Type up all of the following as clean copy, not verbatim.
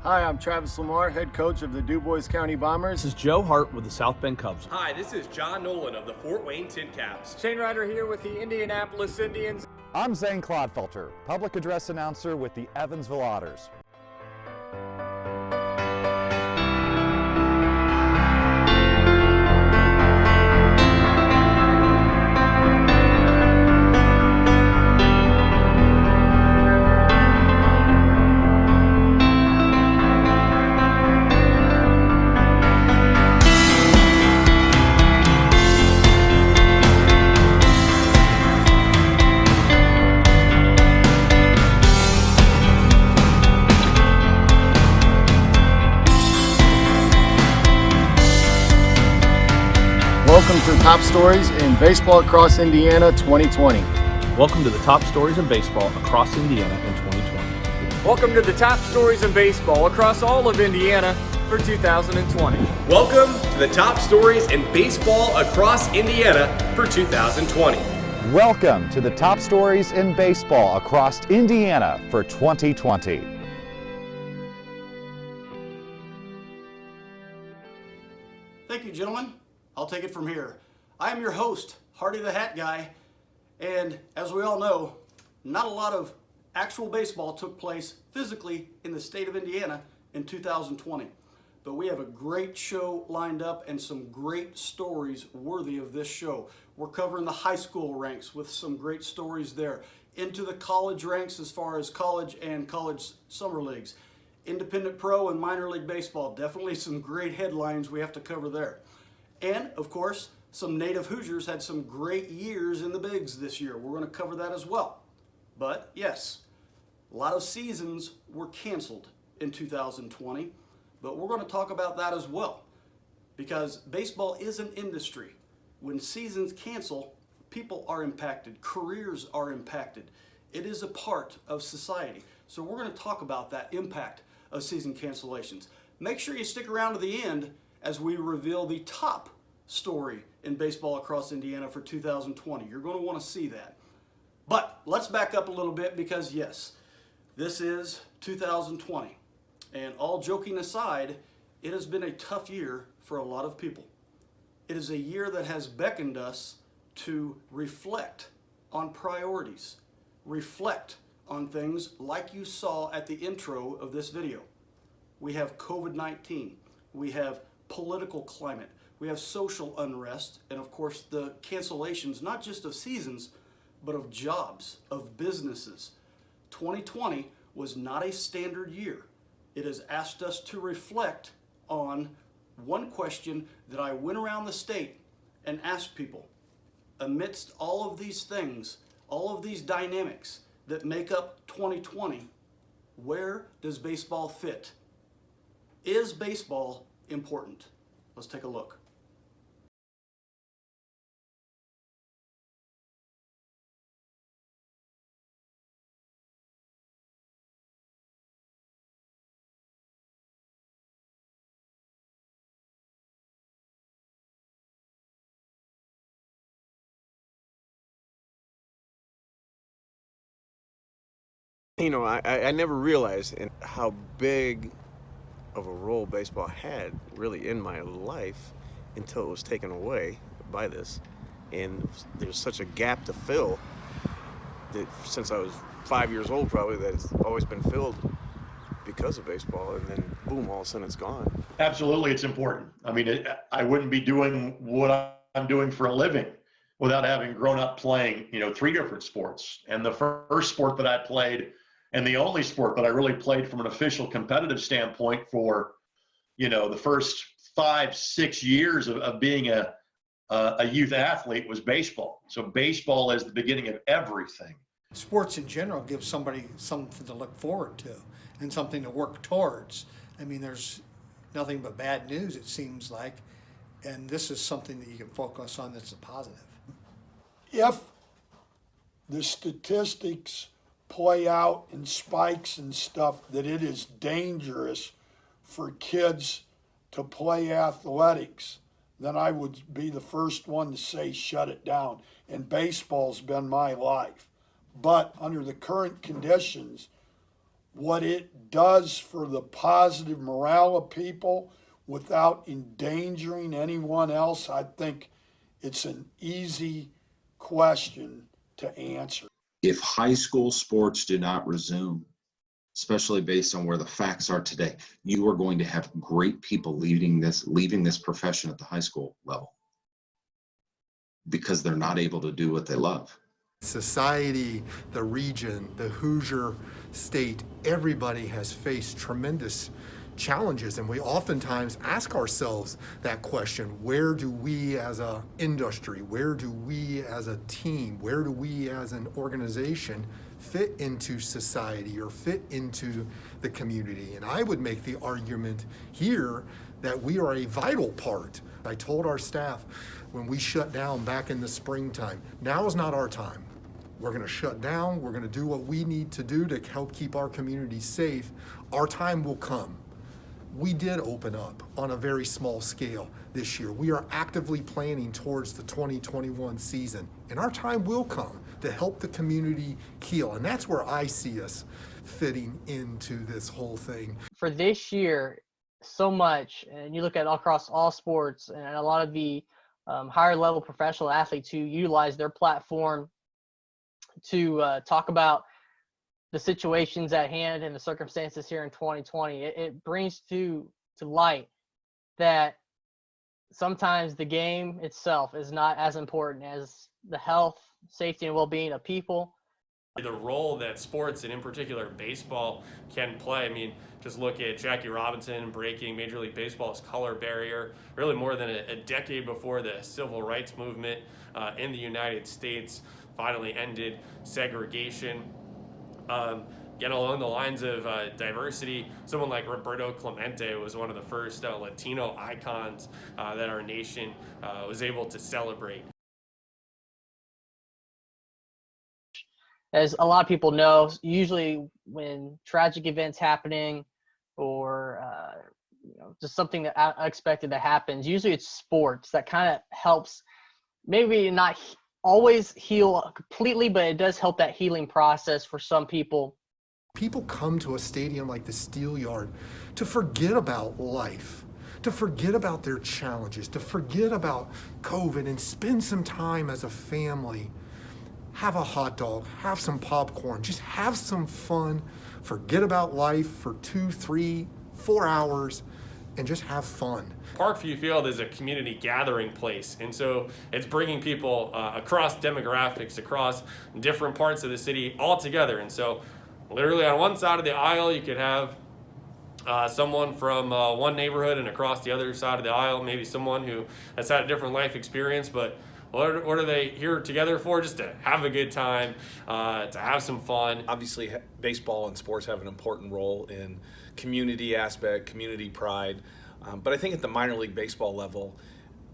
Hi, I'm Travis Lamar, head coach of the DuBois County Bombers. This is Joe Hart with the South Bend Cubs. Hi, this is John Nolan of the Fort Wayne TinCaps. Shane Ryder here with the Indianapolis Indians. I'm Zane Clodfelter, public address announcer with the Evansville Otters. Welcome to Top Stories in Baseball Across Indiana 2020. Welcome to the top stories in baseball across Indiana in 2020. Welcome to the top stories in baseball across all of Indiana for 2020. Welcome to the top stories in baseball across Indiana for 2020. Welcome to the top stories in baseball across Indiana for 2020. Thank you, gentlemen. I'll take it from here. I am your host, Hardy the Hat Guy, and as we all know, not a lot of actual baseball took place physically in the state of Indiana in 2020. But we have a great show lined up and some great stories worthy of this show. We're covering the high school ranks with some great stories there, into the college ranks as far as college and college summer leagues, independent pro and minor league baseball, definitely some great headlines we have to cover there. And, of course, some native Hoosiers had some great years in the bigs this year. We're going to cover that as well. But, yes, a lot of seasons were canceled in 2020, but we're going to talk about that as well. Because baseball is an industry. When seasons cancel, people are impacted, careers are impacted. It is a part of society. So we're going to talk about that impact of season cancellations. Make sure you stick around to the end as we reveal the top story in baseball across Indiana for 2020. You're going to want to see that. But let's back up a little bit because, yes, this is 2020. And all joking aside, it has been a tough year for a lot of people. It is a year that has beckoned us to reflect on priorities, reflect on things like you saw at the intro of this video. We have COVID-19. We have political climate, we have social unrest, and of course the cancellations, not just of seasons, but of jobs, of businesses. 2020 was not a standard year. It has asked us to reflect on one question that I went around the state and asked people, amidst all of these things, all of these dynamics that make up 2020, where does baseball fit? Is baseball important? Let's take a look. You know, I never realized how big of a role baseball had really in my life until it was taken away by this. And there's such a gap to fill that since I was 5 years old probably that it's always been filled because of baseball, and then boom, all of a sudden it's gone. Absolutely, it's important. I mean, I wouldn't be doing what I'm doing for a living without having grown up playing, three different sports. And the first sport that I played, and the only sport that I really played from an official competitive standpoint for, the first 5-6 years of being a youth athlete was baseball. So baseball is the beginning of everything. Sports in general gives somebody something to look forward to and something to work towards. I mean, there's nothing but bad news, it seems like, and this is something that you can focus on that's a positive. If the statistics play out in spikes and stuff, that it is dangerous for kids to play athletics, then I would be the first one to say shut it down. And baseball's been my life. But under the current conditions, what it does for the positive morale of people without endangering anyone else, I think it's an easy question to answer. If high school sports do not resume, especially based on where the facts are today, you are going to have great people leaving this profession at the high school level because they're not able to do what they love. Society, the region, the Hoosier state, everybody has faced tremendous challenges, and we oftentimes ask ourselves that question: where do we as an industry, where do we as a team, where do we as an organization fit into society or fit into the community? And I would make the argument here that we are a vital part. I told our staff when we shut down back in the springtime, now is not our time. We're going to shut down, we're going to do what we need to do to help keep our community safe. Our time will come. We did open up on a very small scale this year. We are actively planning towards the 2021 season, and our time will come to help the community heal. And that's where I see us fitting into this whole thing. For this year, so much, and you look at across all sports and a lot of the higher level professional athletes who utilize their platform to talk about the situations at hand and the circumstances here in 2020, it brings to light that sometimes the game itself is not as important as the health, safety, and well-being of people. The role that sports, and in particular baseball, can play. I mean, just look at Jackie Robinson breaking Major League Baseball's color barrier, really more than a decade before the civil rights movement in the United States finally ended segregation. Again, along the lines of diversity, someone like Roberto Clemente was one of the first Latino icons that our nation was able to celebrate. As a lot of people know, usually when tragic events happening or just something that unexpected that happens, usually it's sports that kind of helps, maybe not always heal completely, but it does help that healing process for some people. People come to a stadium like the Steel Yard to forget about life, to forget about their challenges, to forget about COVID and spend some time as a family. Have a hot dog, have some popcorn, just have some fun, forget about life for 2, 3, 4 hours, and just have fun. Parkview Field is a community gathering place, and so it's bringing people across demographics, across different parts of the city all together. And so literally on one side of the aisle, you could have someone from one neighborhood, and across the other side of the aisle, maybe someone who has had a different life experience, but what are they here together for? Just to have a good time, to have some fun. Obviously, baseball and sports have an important role in community aspect, community pride. But I think at the minor league baseball level,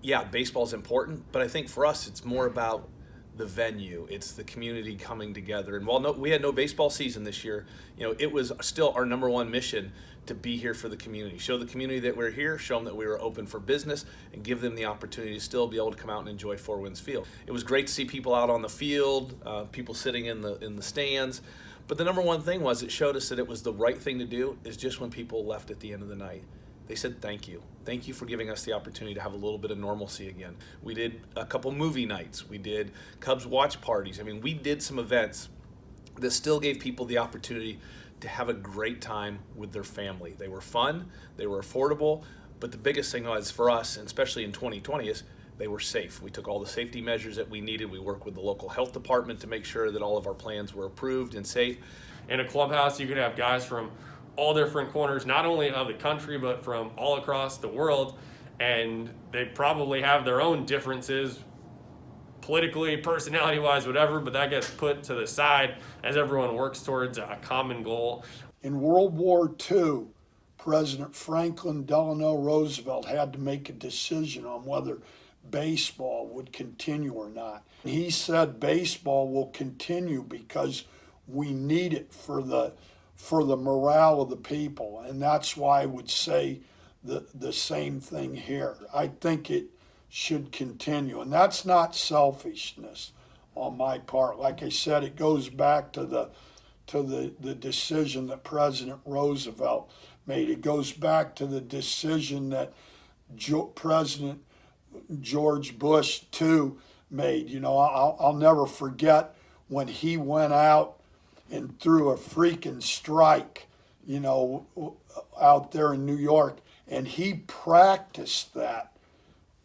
yeah, baseball's important, but I think for us, it's more about the venue. It's the community coming together. And while we had no baseball season this year, it was still our number one mission to be here for the community. Show the community that we're here, show them that we were open for business, and give them the opportunity to still be able to come out and enjoy Four Winds Field. It was great to see people out on the field, people sitting in the stands. But the number one thing was it showed us that it was the right thing to do is just when people left at the end of the night. They said, thank you. Thank you for giving us the opportunity to have a little bit of normalcy again. We did a couple movie nights. We did Cubs watch parties. I mean, we did some events that still gave people the opportunity to have a great time with their family. They were fun, they were affordable, but the biggest thing was for us, and especially in 2020, is they were safe. We took all the safety measures that we needed. We worked with the local health department to make sure that all of our plans were approved and safe. In a clubhouse, you could have guys from all different corners, not only of the country, but from all across the world. And they probably have their own differences, politically, personality-wise, whatever, but that gets put to the side as everyone works towards a common goal. In World War II, President Franklin Delano Roosevelt had to make a decision on whether baseball would continue or not. He said baseball will continue because we need it for the morale of the people, and that's why I would say the same thing here. I think it should continue, and that's not selfishness on my part. Like I said, it goes back to to the decision that President Roosevelt made. It goes back to the decision that President George Bush II made. You know, I'll never forget when he went out and threw a freaking strike, you know, out there in New York. And he practiced that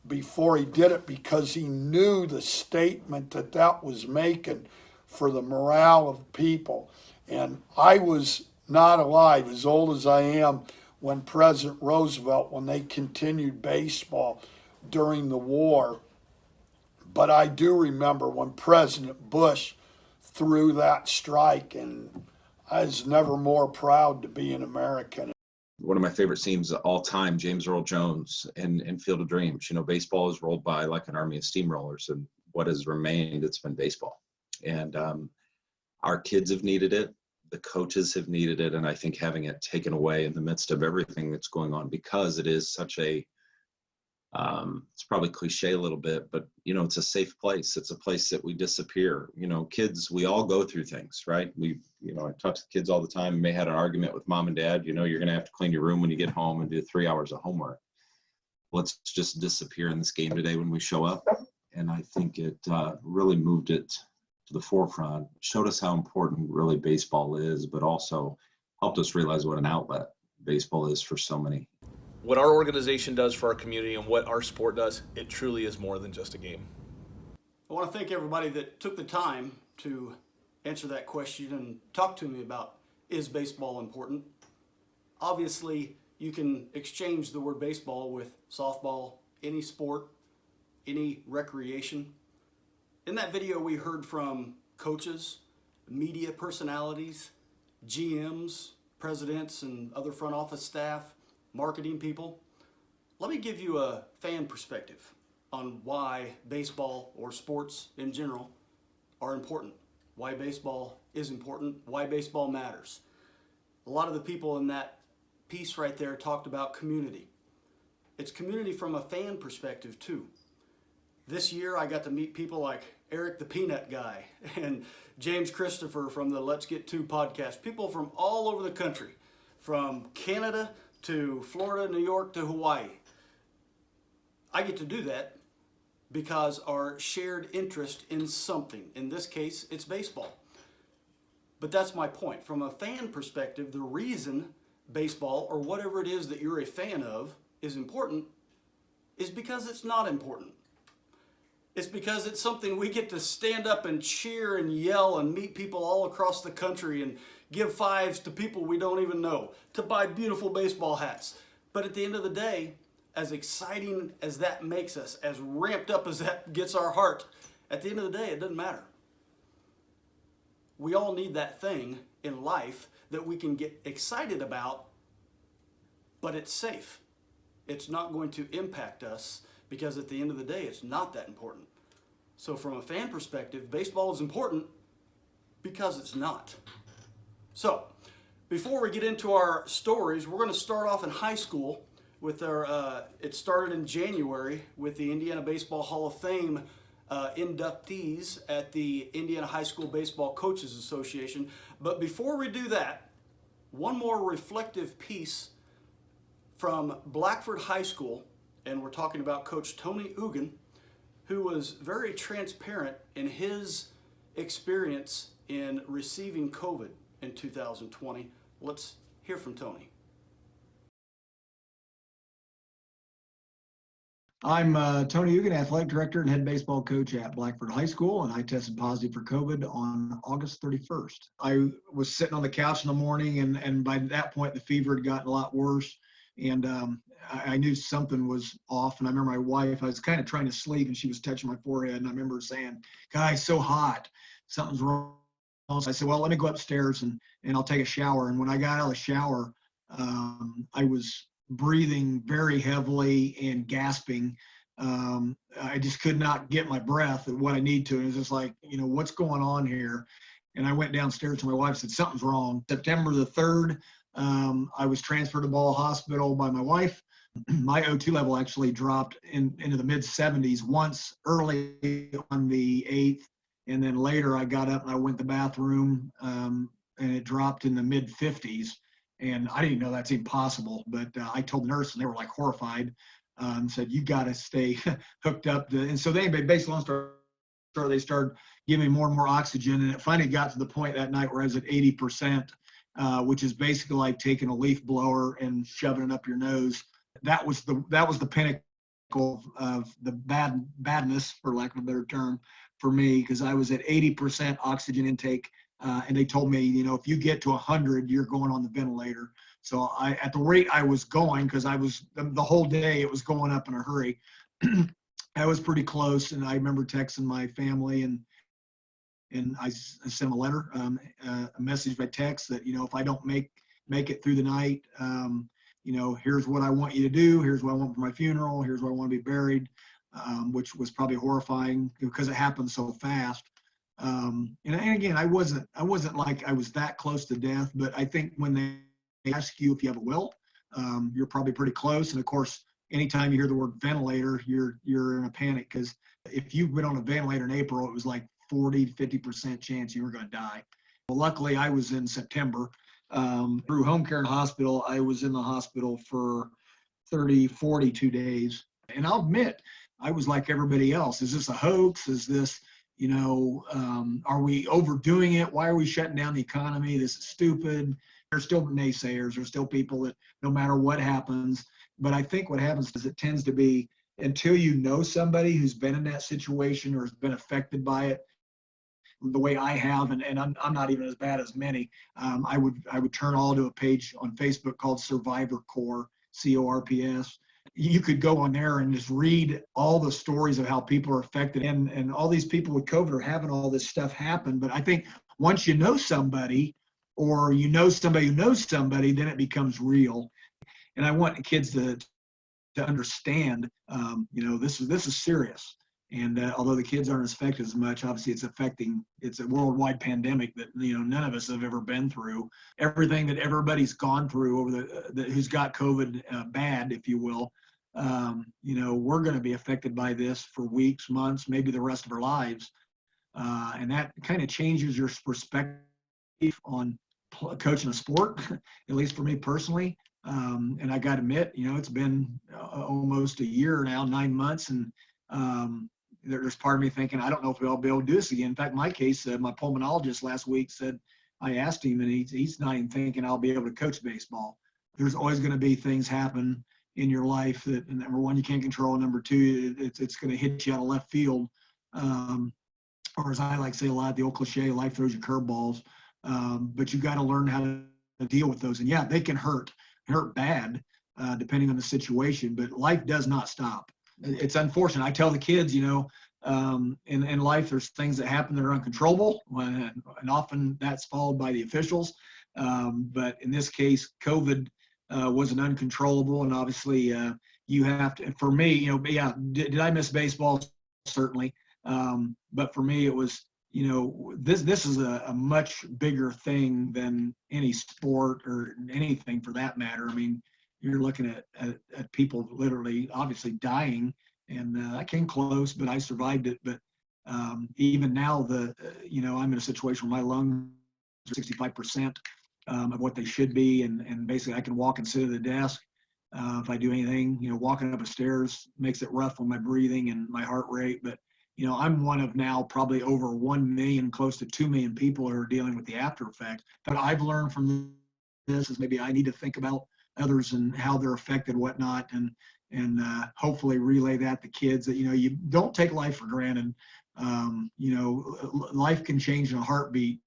before he did it because he knew the statement that was making for the morale of people. And I was not alive, as old as I am, when President Roosevelt, when they continued baseball during the war. But I do remember when President Bush threw that strike, and I was never more proud to be an American. One of my favorite scenes of all time, James Earl Jones in Field of Dreams. You know, baseball is rolled by like an army of steamrollers, and what has remained, it's been baseball. And our kids have needed it. The coaches have needed it. And I think having it taken away in the midst of everything that's going on, because it is such a, it's probably cliche a little bit, but, you know, it's a safe place. It's a place that we disappear. You know, kids, we all go through things, right? You know, I talk to the kids all the time. You may have had an argument with mom and dad. You know, you're going to have to clean your room when you get home and do 3 hours of homework. Let's just disappear in this game today when we show up. And I think it really moved it to the forefront, showed us how important really baseball is, but also helped us realize what an outlet baseball is for so many. What our organization does for our community and what our sport does, it truly is more than just a game. I want to thank everybody that took the time to answer that question and talk to me about, is baseball important? Obviously, you can exchange the word baseball with softball, any sport, any recreation. In that video, we heard from coaches, media personalities, GMs, presidents, and other front office staff, marketing people. Let me give you a fan perspective on why baseball or sports in general are important, why baseball is important, why baseball matters. A lot of the people in that piece right there talked about community. It's community from a fan perspective too. This year I got to meet people like Eric the Peanut Guy and James Christopher from the Let's Get To podcast, people from all over the country, from Canada to Florida, New York to Hawaii. I get to do that because our shared interest in something. In this case, it's baseball. But that's my point. From a fan perspective, the reason baseball or whatever it is that you're a fan of is important is because it's not important. It's because it's something we get to stand up and cheer and yell and meet people all across the country and give fives to people we don't even know, to buy beautiful baseball hats. But at the end of the day, as exciting as that makes us, as ramped up as that gets our heart, at the end of the day, it doesn't matter. We all need that thing in life that we can get excited about, but it's safe. It's not going to impact us because at the end of the day, it's not that important. So from a fan perspective, baseball is important because it's not. So before we get into our stories, we're going to start off in high school with our, it started in January with the Indiana Baseball Hall of Fame inductees at the Indiana High School Baseball Coaches Association. But before we do that, one more reflective piece from Blackford High School, and we're talking about Coach Tony Ugan, who was very transparent in his experience in receiving COVID in 2020. Let's hear from Tony. I'm Tony Ugan, athletic director and head baseball coach at Blackford High School, and I tested positive for COVID on August 31st. I was sitting on the couch in the morning, and by that point, the fever had gotten a lot worse, and I knew something was off. And I remember my wife, I was kind of trying to sleep, and she was touching my forehead, and I remember saying, "Guys, so hot, something's wrong." So I said, "Well, let me go upstairs and I'll take a shower." And when I got out of the shower, I was breathing very heavily and gasping. I just could not get my breath at what I need to. And it was just like, you know, what's going on here? And I went downstairs to my wife and said, "Something's wrong." September the 3rd, I was transferred to Ball Hospital by my wife. My O2 level actually dropped into the mid 70s once early on the 8th. And then later I got up and I went to the bathroom and it dropped in the mid 50s. And I didn't know that's impossible, but I told the nurse and they were like horrified, said, you got to stay hooked up. And so they basically they started giving me more and more oxygen. And it finally got to the point that night where I was at 80%, which is basically like taking a leaf blower and shoving it up your nose. That was the pinnacle of the badness, for lack of a better term, for me, because I was at 80% oxygen intake. And they told me, if you get to 100, you're going on the ventilator. So at the rate I was going, because I was the whole day, it was going up in a hurry. I was pretty close, and I remember texting my family, and I sent them a letter, a message by text that, if I don't make it through the night, here's what I want you to do. Here's what I want for my funeral. Here's where I want to be buried, which was probably horrifying because it happened so fast. And again, I wasn't like I was that close to death, but I think when they ask you if you have a will, you're probably pretty close. And of course, anytime you hear the word ventilator, you're in a panic, because if you've been on a ventilator in April, it was like 40 to 50% chance you were going to die. Well, luckily I was in September. Through home care and hospital, I was in the hospital for 42 days. And I'll admit, I was like everybody else. Is this a hoax? Is this, are we overdoing it? Why are we shutting down the economy? This is stupid. There's still naysayers. There's still people that no matter what happens. But I think what happens is it tends to be, until you know somebody who's been in that situation or has been affected by it, the way I have, and I'm not even as bad as many. I would turn all to a page on Facebook called Survivor Corps, CORPS. You could go on there and just read all the stories of how people are affected, and all these people with COVID are having all this stuff happen. But I think once you know somebody, or you know somebody who knows somebody, then it becomes real. And I want kids to understand, this is serious. And although the kids aren't affected as much, obviously it's a worldwide pandemic that, none of us have ever been through. Everything that everybody's gone through over who's got COVID bad, if you will, we're going to be affected by this for weeks, months, maybe the rest of our lives. And that kind of changes your perspective on coaching a sport, at least for me personally. And I got to admit, it's been almost a year now, 9 months, and there's part of me thinking, I don't know if I'll be able to do this again. In fact, my case, my pulmonologist last week said, I asked him, and he's not even thinking I'll be able to coach baseball. There's always going to be things happen in your life that, number one, you can't control. Number two, it's going to hit you out of left field. Or as I like to say a lot, the old cliche, life throws you curveballs. But you got to learn how to deal with those. And yeah, they can hurt bad, depending on the situation, but life does not stop. It's unfortunate. I tell the kids, in life, there's things that happen that are uncontrollable, and often that's followed by the officials. But in this case, COVID wasn't uncontrollable, and obviously you have to. For me, did I miss baseball? Certainly, but for me, it was. This is a much bigger thing than any sport or anything for that matter. I mean, you're looking at people literally, obviously dying, and I came close, but I survived it. But even now, I'm in a situation where my lungs are 65% of what they should be, and basically I can walk and sit at the desk. If I do anything, walking up the stairs makes it rough on my breathing and my heart rate, but I'm one of now probably over 1 million, close to 2 million people who are dealing with the after effects. But I've learned from this is maybe I need to think about others and how they're affected, whatnot, and hopefully relay that to kids that, you don't take life for granted. Life can change in a heartbeat.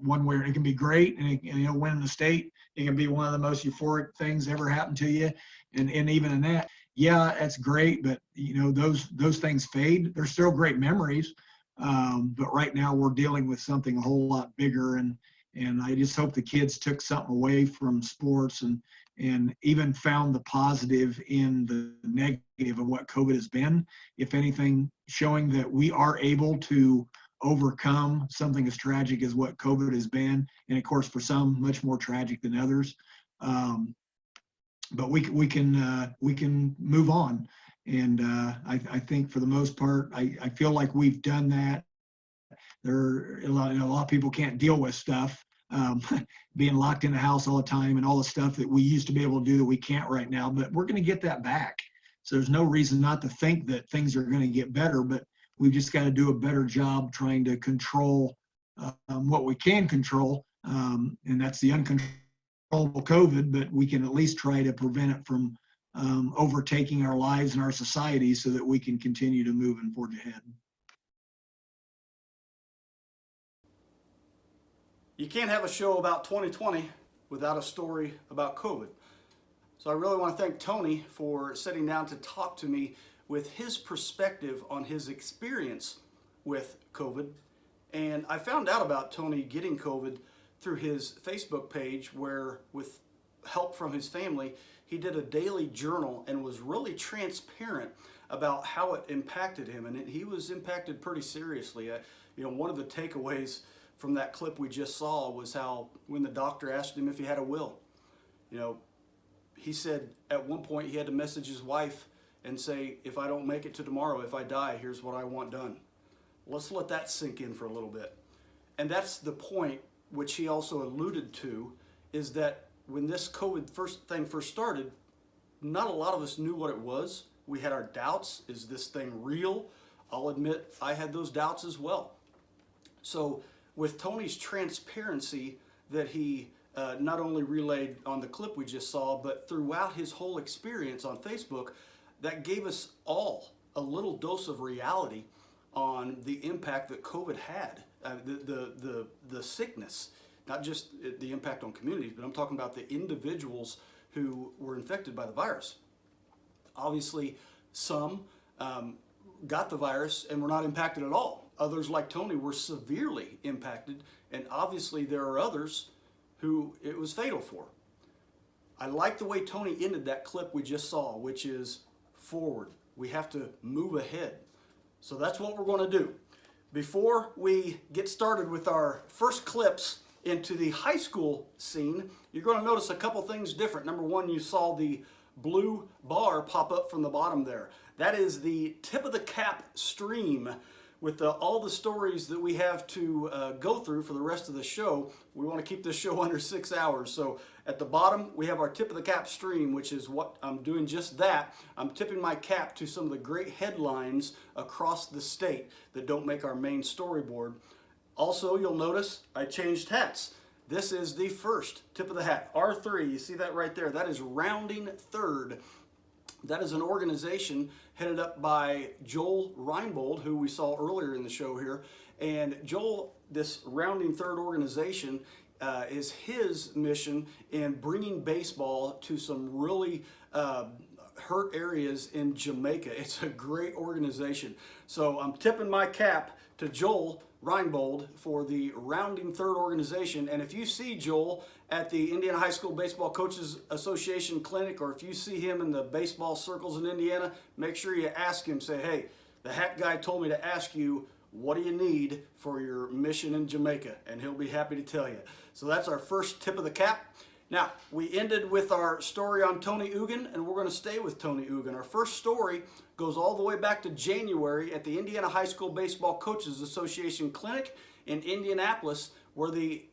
One way it can be great, and winning the state, it can be one of the most euphoric things ever happened to you. And even in that, yeah, that's great, but those things fade. They're still great memories, but right now we're dealing with something a whole lot bigger, and I just hope the kids took something away from sports and even found the positive in the negative of what COVID has been. If anything, showing that we are able to overcome something as tragic as what COVID has been, and of course for some much more tragic than others. But we can move on, and I think for the most part, I feel like we've done that. A lot of people can't deal with stuff, being locked in the house all the time and all the stuff that we used to be able to do that we can't right now. But we're going to get that back. So there's no reason not to think that things are going to get better, but we've just got to do a better job trying to control what we can control, and that's the uncontrollable COVID, but we can at least try to prevent it from overtaking our lives and our society so that we can continue to move and forge ahead. You can't have a show about 2020 without a story about COVID. So I really want to thank Tony for sitting down to talk to me with his perspective on his experience with COVID. And I found out about Tony getting COVID through his Facebook page, where with help from his family, he did a daily journal and was really transparent about how it impacted him. And he was impacted pretty seriously. One of the takeaways from that clip we just saw was how when the doctor asked him if he had a will, he said at one point he had to message his wife and say, if I don't make it to tomorrow, if I die, here's what I want done. Let's let that sink in for a little bit. And that's the point which he also alluded to, is that when this COVID first started, not a lot of us knew what it was. We had our doubts. Is this thing real? I'll admit I had those doubts as well. So with Tony's transparency that he not only relayed on the clip we just saw, but throughout his whole experience on Facebook, that gave us all a little dose of reality on the impact that COVID had, the sickness, not just the impact on communities, but I'm talking about the individuals who were infected by the virus. Obviously, some got the virus and were not impacted at all. Others, like Tony, were severely impacted, and obviously there are others who it was fatal for. I like the way Tony ended that clip we just saw, which is forward. We have to move ahead. So that's what we're going to do. Before we get started with our first clips into the high school scene, you're going to notice a couple things different. Number one, you saw the blue bar pop up from the bottom there. That is the tip of the cap stream with all the stories that we have to go through for the rest of the show. We want to keep this show under 6 hours. So at the bottom, we have our tip of the cap stream, which is what I'm doing, just that. I'm tipping my cap to some of the great headlines across the state that don't make our main storyboard. Also, you'll notice I changed hats. This is the first tip of the hat, R3. You see that right there? That is Rounding Third. That is an organization headed up by Joel Reinbold, who we saw earlier in the show here. And Joel, this Rounding Third organization is his mission in bringing baseball to some really hurt areas in Jamaica. It's a great organization. So I'm tipping my cap to Joel Reinbold for the Rounding Third organization. And if you see Joel at the Indiana High School Baseball Coaches Association Clinic, or if you see him in the baseball circles in Indiana, make sure you ask him, say, hey, the hat guy told me to ask you, what do you need for your mission in Jamaica? And he'll be happy to tell you. So that's our first tip of the cap. Now, we ended with our story on Tony Ugin, and we're going to stay with Tony Ugin. Our first story goes all the way back to January at the Indiana High School Baseball Coaches Association Clinic in Indianapolis, where the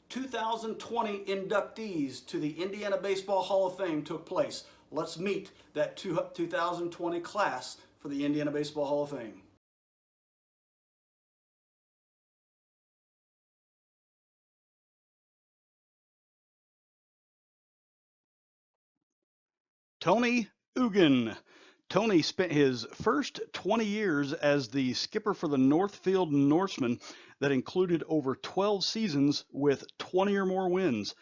2020 inductees to the Indiana Baseball Hall of Fame took place. Let's meet that 2020 class for the Indiana Baseball Hall of Fame. Tony Ugin. Tony spent his first 20 years as the skipper for the Northfield Norsemen that included over 12 seasons with 20 or more wins.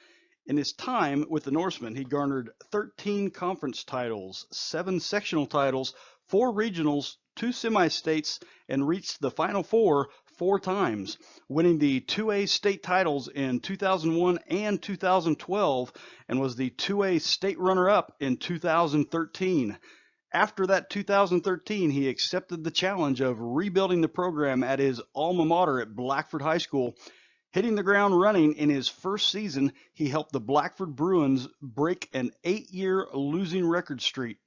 In his time with the Norsemen, he garnered 13 conference titles, 7 sectional titles, 4 regionals, 2 semi-states, and reached the Final Four 4 times, winning the 2A state titles in 2001 and 2012, and was the 2A state runner-up in 2013. After that 2013, he accepted the challenge of rebuilding the program at his alma mater at Blackford High School. Hitting the ground running in his first season, he helped the Blackford Bruins break an 8-year losing record streak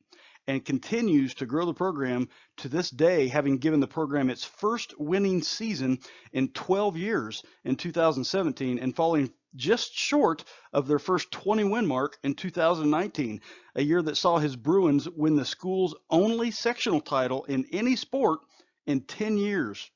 and continues to grow the program to this day, having given the program its first winning season in 12 years in 2017 and falling just short of their first 20-win mark in 2019, a year that saw his Bruins win the school's only sectional title in any sport in 10 years.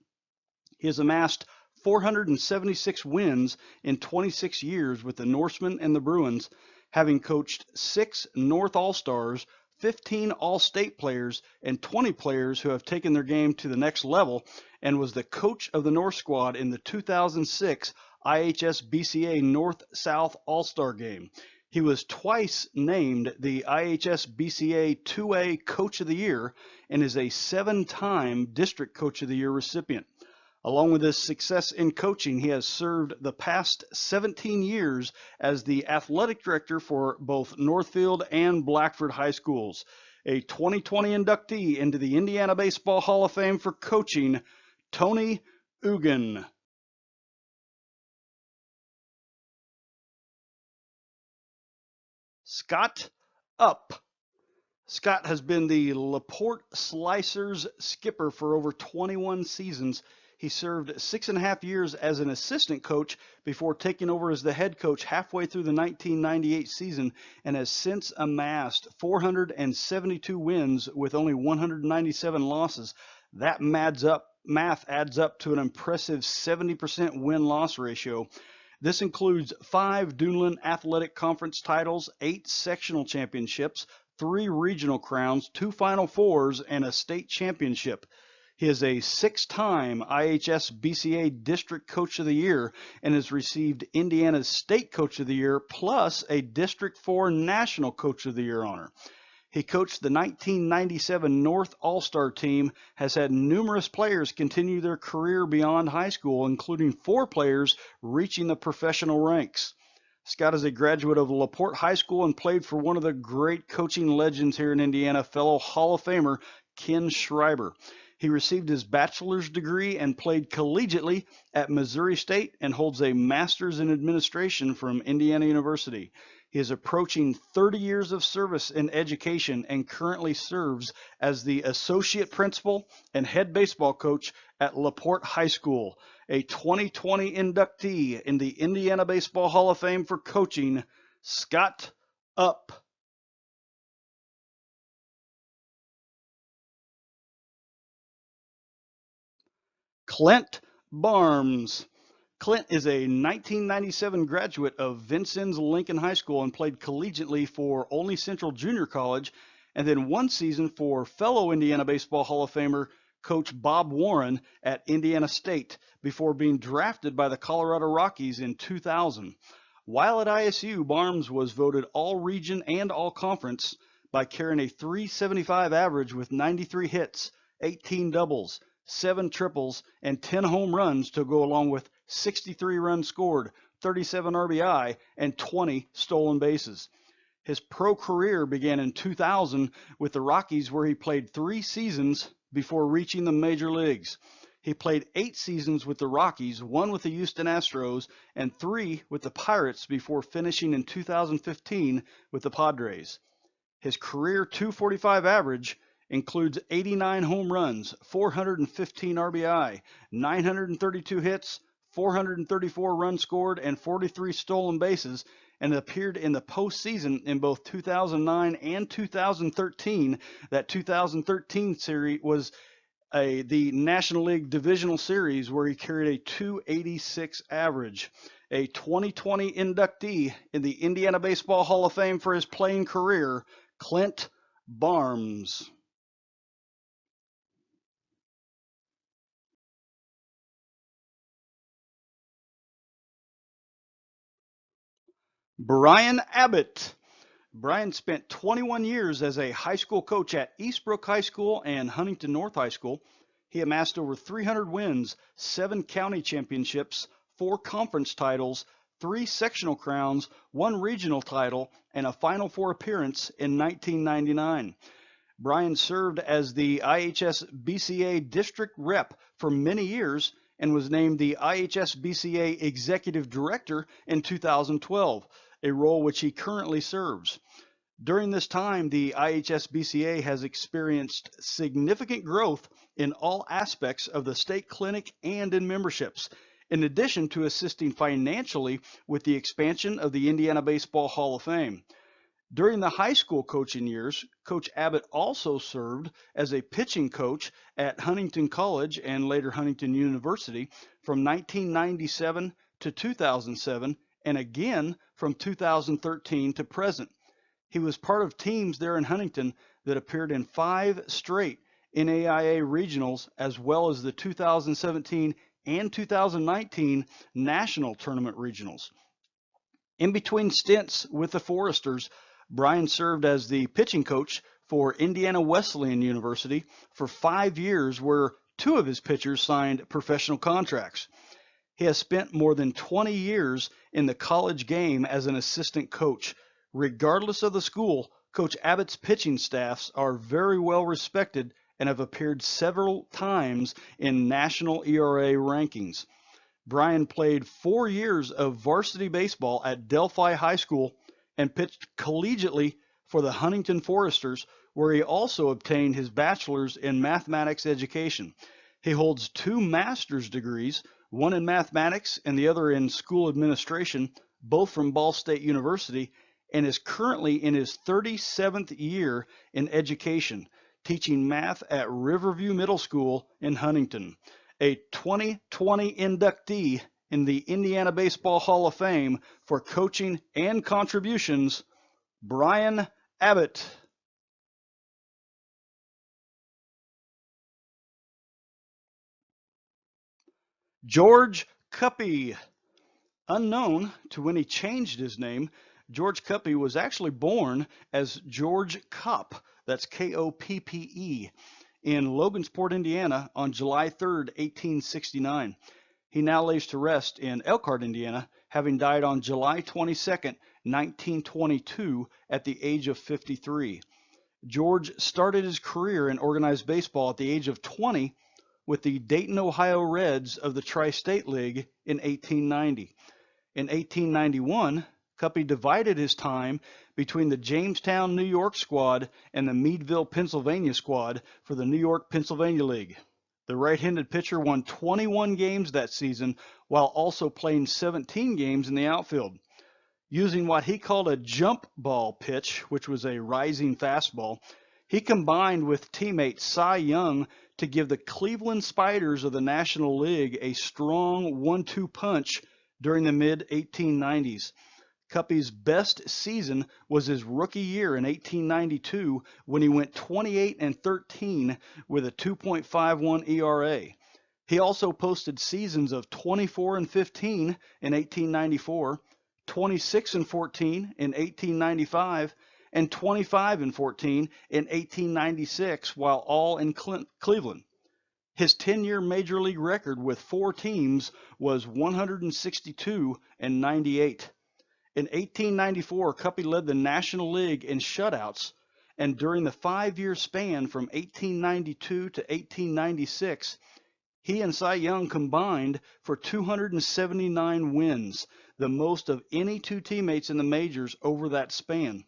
He has amassed 476 wins in 26 years with the Norsemen and the Bruins, having coached 6 North All-Stars, 15 All-State players, and 20 players who have taken their game to the next level, and was the coach of the North squad in the 2006 IHS BCA North-South All-Star Game. He was twice named the IHS BCA 2A Coach of the Year and is a 7-time District Coach of the Year recipient. Along with his success in coaching, he has served the past 17 years as the athletic director for both Northfield and Blackford High Schools. A 2020 inductee into the Indiana Baseball Hall of Fame for coaching, Tony Ugen. Scott Up. Scott has been the LaPorte Slicers skipper for over 21 seasons. He served 6.5 years as an assistant coach before taking over as the head coach halfway through the 1998 season, and has since amassed 472 wins with only 197 losses. That math adds up to an impressive 70% win-loss ratio. This includes 5 Duneland Athletic Conference titles, 8 sectional championships, 3 regional crowns, 2 Final Fours, and a state championship. He is a 6-time IHS BCA District Coach of the Year and has received Indiana's State Coach of the Year plus a District 4 National Coach of the Year honor. He coached the 1997 North All-Star team, has had numerous players continue their career beyond high school, including 4 players reaching the professional ranks. Scott is a graduate of LaPorte High School and played for one of the great coaching legends here in Indiana, fellow Hall of Famer Ken Schreiber. He received his bachelor's degree and played collegiately at Missouri State and holds a master's in administration from Indiana University. He is approaching 30 years of service in education and currently serves as the associate principal and head baseball coach at LaPorte High School. A 2020 inductee in the Indiana Baseball Hall of Fame for coaching, Scott Up. Clint Barnes. Clint is a 1997 graduate of Vincennes Lincoln High School and played collegiately for Olney Central Junior College, and then one season for fellow Indiana Baseball Hall of Famer Coach Bob Warren at Indiana State before being drafted by the Colorado Rockies in 2000. While at ISU, Barnes was voted All-Region and All-Conference by carrying a .375 average with 93 hits, 18 doubles, 7 triples, and 10 home runs to go along with 63 runs scored, 37 RBI, and 20 stolen bases. His pro career began in 2000 with the Rockies, where he played 3 seasons before reaching the major leagues. He played 8 seasons with the Rockies, 1 with the Houston Astros, and 3 with the Pirates before finishing in 2015 with the Padres. His career .245 average includes 89 home runs, 415 RBI, 932 hits, 434 runs scored, and 43 stolen bases, and appeared in the postseason in both 2009 and 2013. That 2013 series was the National League Divisional Series, where he carried a .286 average. A 2020 inductee in the Indiana Baseball Hall of Fame for his playing career, Clint Barnes. Brian Abbott. Brian spent 21 years as a high school coach at Eastbrook High School and Huntington North High School. He amassed over 300 wins, 7 county championships, 4 conference titles, 3 sectional crowns, 1 regional title, and a Final Four appearance in 1999. Brian served as the IHS BCA district rep for many years and was named the IHS BCA Executive Director in 2012, a role which he currently serves. During this time, the IHS BCA has experienced significant growth in all aspects of the state clinic and in memberships. in addition to assisting financially with the expansion of the Indiana Baseball Hall of Fame. During the high school coaching years, Coach Abbott also served as a pitching coach at Huntington College and later Huntington University from 1997 to 2007, and again from 2013 to present. He was part of teams there in Huntington that appeared in 5 straight NAIA regionals, as well as the 2017 and 2019 national tournament regionals. In between stints with the Foresters, Brian served as the pitching coach for Indiana Wesleyan University for 5 years, where 2 of his pitchers signed professional contracts. He has spent more than 20 years in the college game as an assistant coach. Regardless of the school, Coach Abbott's pitching staffs are very well respected and have appeared several times in national ERA rankings. Brian played 4 years of varsity baseball at Delphi High School and pitched collegiately for the Huntington Foresters, where he also obtained his bachelor's in mathematics education. He holds 2 master's degrees, one in mathematics and the other in school administration, both from Ball State University, and is currently in his 37th year in education, teaching math at Riverview Middle School in Huntington. A 2020 inductee in the Indiana Baseball Hall of Fame for coaching and contributions, Brian Abbott. George Cuppy. Unknown to when he changed his name, George Cuppy was actually born as George Kopp, that's K-O-P-P-E, in Logansport, Indiana on July 3rd, 1869. He now lays to rest in Elkhart, Indiana, having died on July 22nd, 1922 at the age of 53. George started his career in organized baseball at the age of 20 with the Dayton, Ohio Reds of the Tri-State League in 1890. In 1891, Cuppy divided his time between the Jamestown, New York squad and the Meadville, Pennsylvania squad for the New York, Pennsylvania League. The right-handed pitcher won 21 games that season while also playing 17 games in the outfield. Using what he called a jump ball pitch, which was a rising fastball, he combined with teammate Cy Young to give the Cleveland Spiders of the National League a strong 1-2 punch during the mid-1890s. Cuppy's best season was his rookie year in 1892 when he went 28-13 with a 2.51 ERA. He also posted seasons of 24-15 in 1894, 26-14 in 1895, and 25-14 in 1896, while all in Cleveland. His 10-year major league record with 4 teams was 162-98. In 1894, Cuppy led the National League in shutouts, and during the 5-year span from 1892 to 1896, he and Cy Young combined for 279 wins, the most of any 2 teammates in the majors over that span.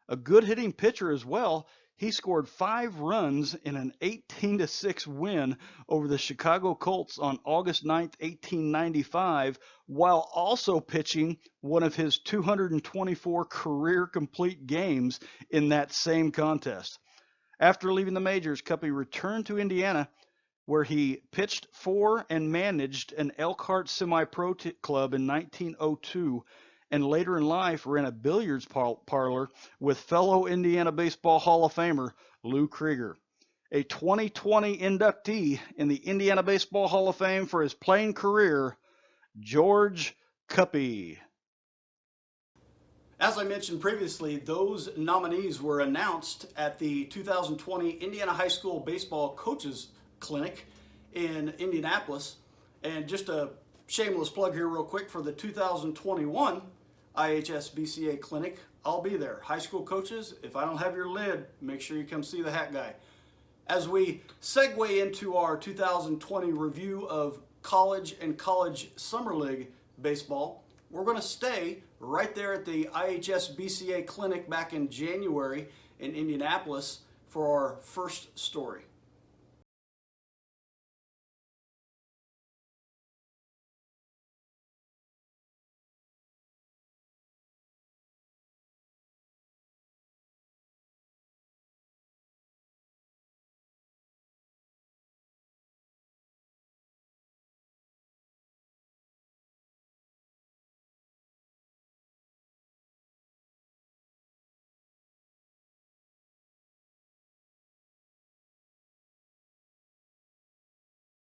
A good hitting pitcher as well, he scored 5 runs in an 18-6 win over the Chicago Colts on August 9, 1895, while also pitching one of his 224 career complete games in that same contest. After leaving the majors, Cuppy returned to Indiana, where he pitched for and managed an Elkhart semi-pro club in 1902, and later in life ran a billiards parlor with fellow Indiana Baseball Hall of Famer Lou Krieger. A 2020 inductee in the Indiana Baseball Hall of Fame for his playing career, George Cuppy. As I mentioned previously, those nominees were announced at the 2020 Indiana High School Baseball Coaches Clinic in Indianapolis. And just a shameless plug here real quick for the 2021 IHS BCA Clinic. I'll be there. High school coaches, if I don't have your lid, make sure you come see the hat guy. As we segue into our 2020 review of college and college summer league baseball, we're going to stay right there at the IHS BCA Clinic back in January in Indianapolis for our first story.